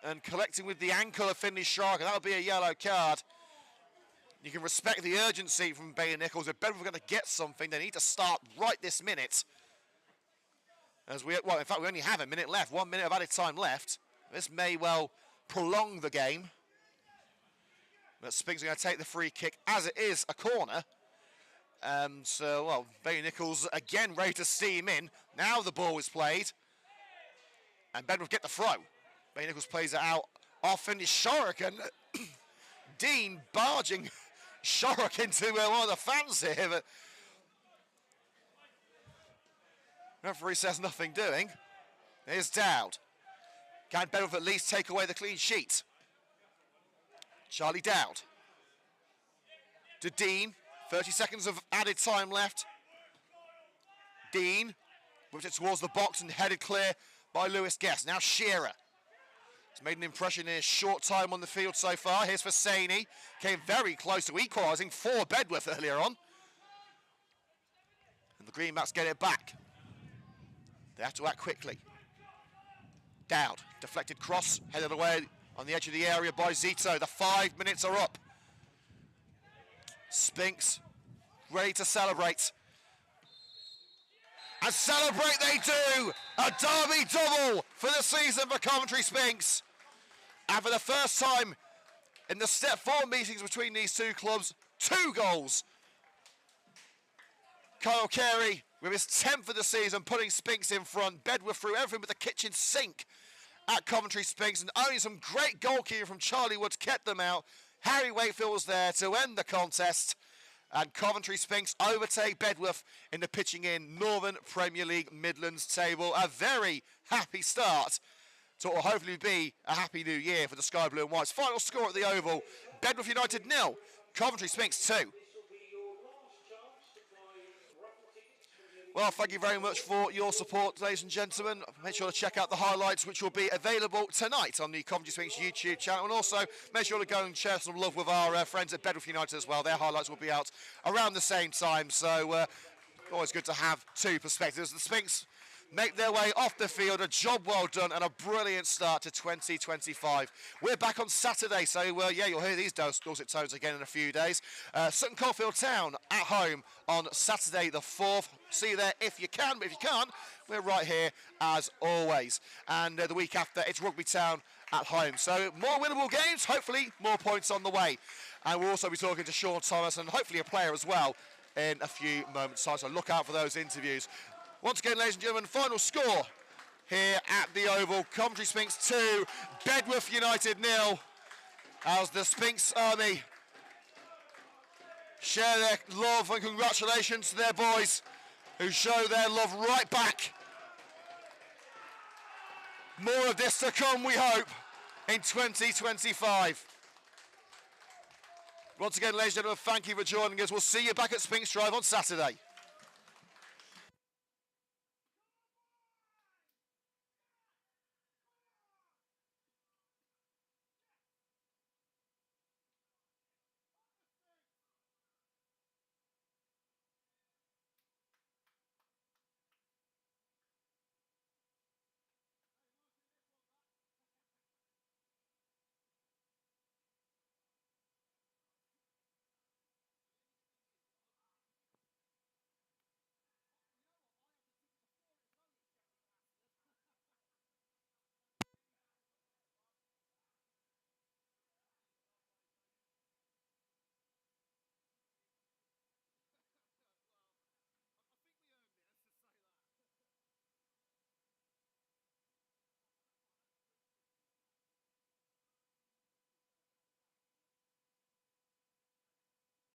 and collecting with the ankle of Finley Shark, and that'll be a yellow card. You can respect the urgency from Bailey Nichols. If Bedworth are going to get something, they need to start right this minute. In fact, we only have a minute left, 1 minute of added time left. This may well prolong the game. But Sphinx are going to take the free kick as it is a corner. Bailey Nichols again ready to steam in. Now the ball is played. And Bedworth get the throw. Bailey Nichols plays it out off Finley Shorrock, and Dean barging Shorrock into one of the fans here. But referee says nothing doing. Here's Dowd. Can Bedworth at least take away the clean sheet? Charlie Dowd. To Dean. 30 seconds of added time left. Dean whipped it towards the box and headed clear by Lewis Guest. Now Shearer. He's made an impression in his short time on the field so far. Here's for Saney. Came very close to equalising for Bedworth earlier on. And the Greenbacks get it back. They have to act quickly. Dowd, deflected cross, headed away on the edge of the area by Zito. The 5 minutes are up. Sphinx ready to celebrate. And celebrate they do! A derby double for the season for Coventry Sphinx. And for the first time in the Step 4 meetings between these two clubs, 2 goals. Kyle Carey with his 10th of the season, putting Sphinx in front. Bedworth threw everything but the kitchen sink at Coventry Sphinx, and only some great goalkeeping from Charlie Woods kept them out. Harry Wakefield was there to end the contest, and Coventry Sphinx overtake Bedworth in the pitching in Northern Premier League Midlands table. A very happy start to what will hopefully be a happy new year for the Sky Blue and Whites. Final score at the Oval, Bedworth United 0, Coventry Sphinx 2. Well, thank you very much for your support, ladies and gentlemen. Make sure to check out the highlights, which will be available tonight on the Coventry Sphinx YouTube channel. And also, make sure to go and share some love with our friends at Bedworth United as well. Their highlights will be out around the same time. So, always good to have 2 perspectives. The Sphinx make their way off the field. A job well done and a brilliant start to 2025. We're back on Saturday, so yeah, you'll hear these dulcet tones again in a few days. Sutton Coldfield Town at home on Saturday the 4th. See you there if you can, but if you can't, we're right here as always. And the week after, it's Rugby Town at home. So more winnable games, hopefully more points on the way. And we'll also be talking to Sean Thomas and hopefully a player as well in a few moments' time. So look out for those interviews. Once again, ladies and gentlemen, final score here at the Oval. Coventry Sphinx 2, Bedworth United 0. As the Sphinx Army share their love and congratulations to their boys who show their love right back. More of this to come, we hope, in 2025. Once again, ladies and gentlemen, thank you for joining us. We'll see you back at Sphinx Drive on Saturday.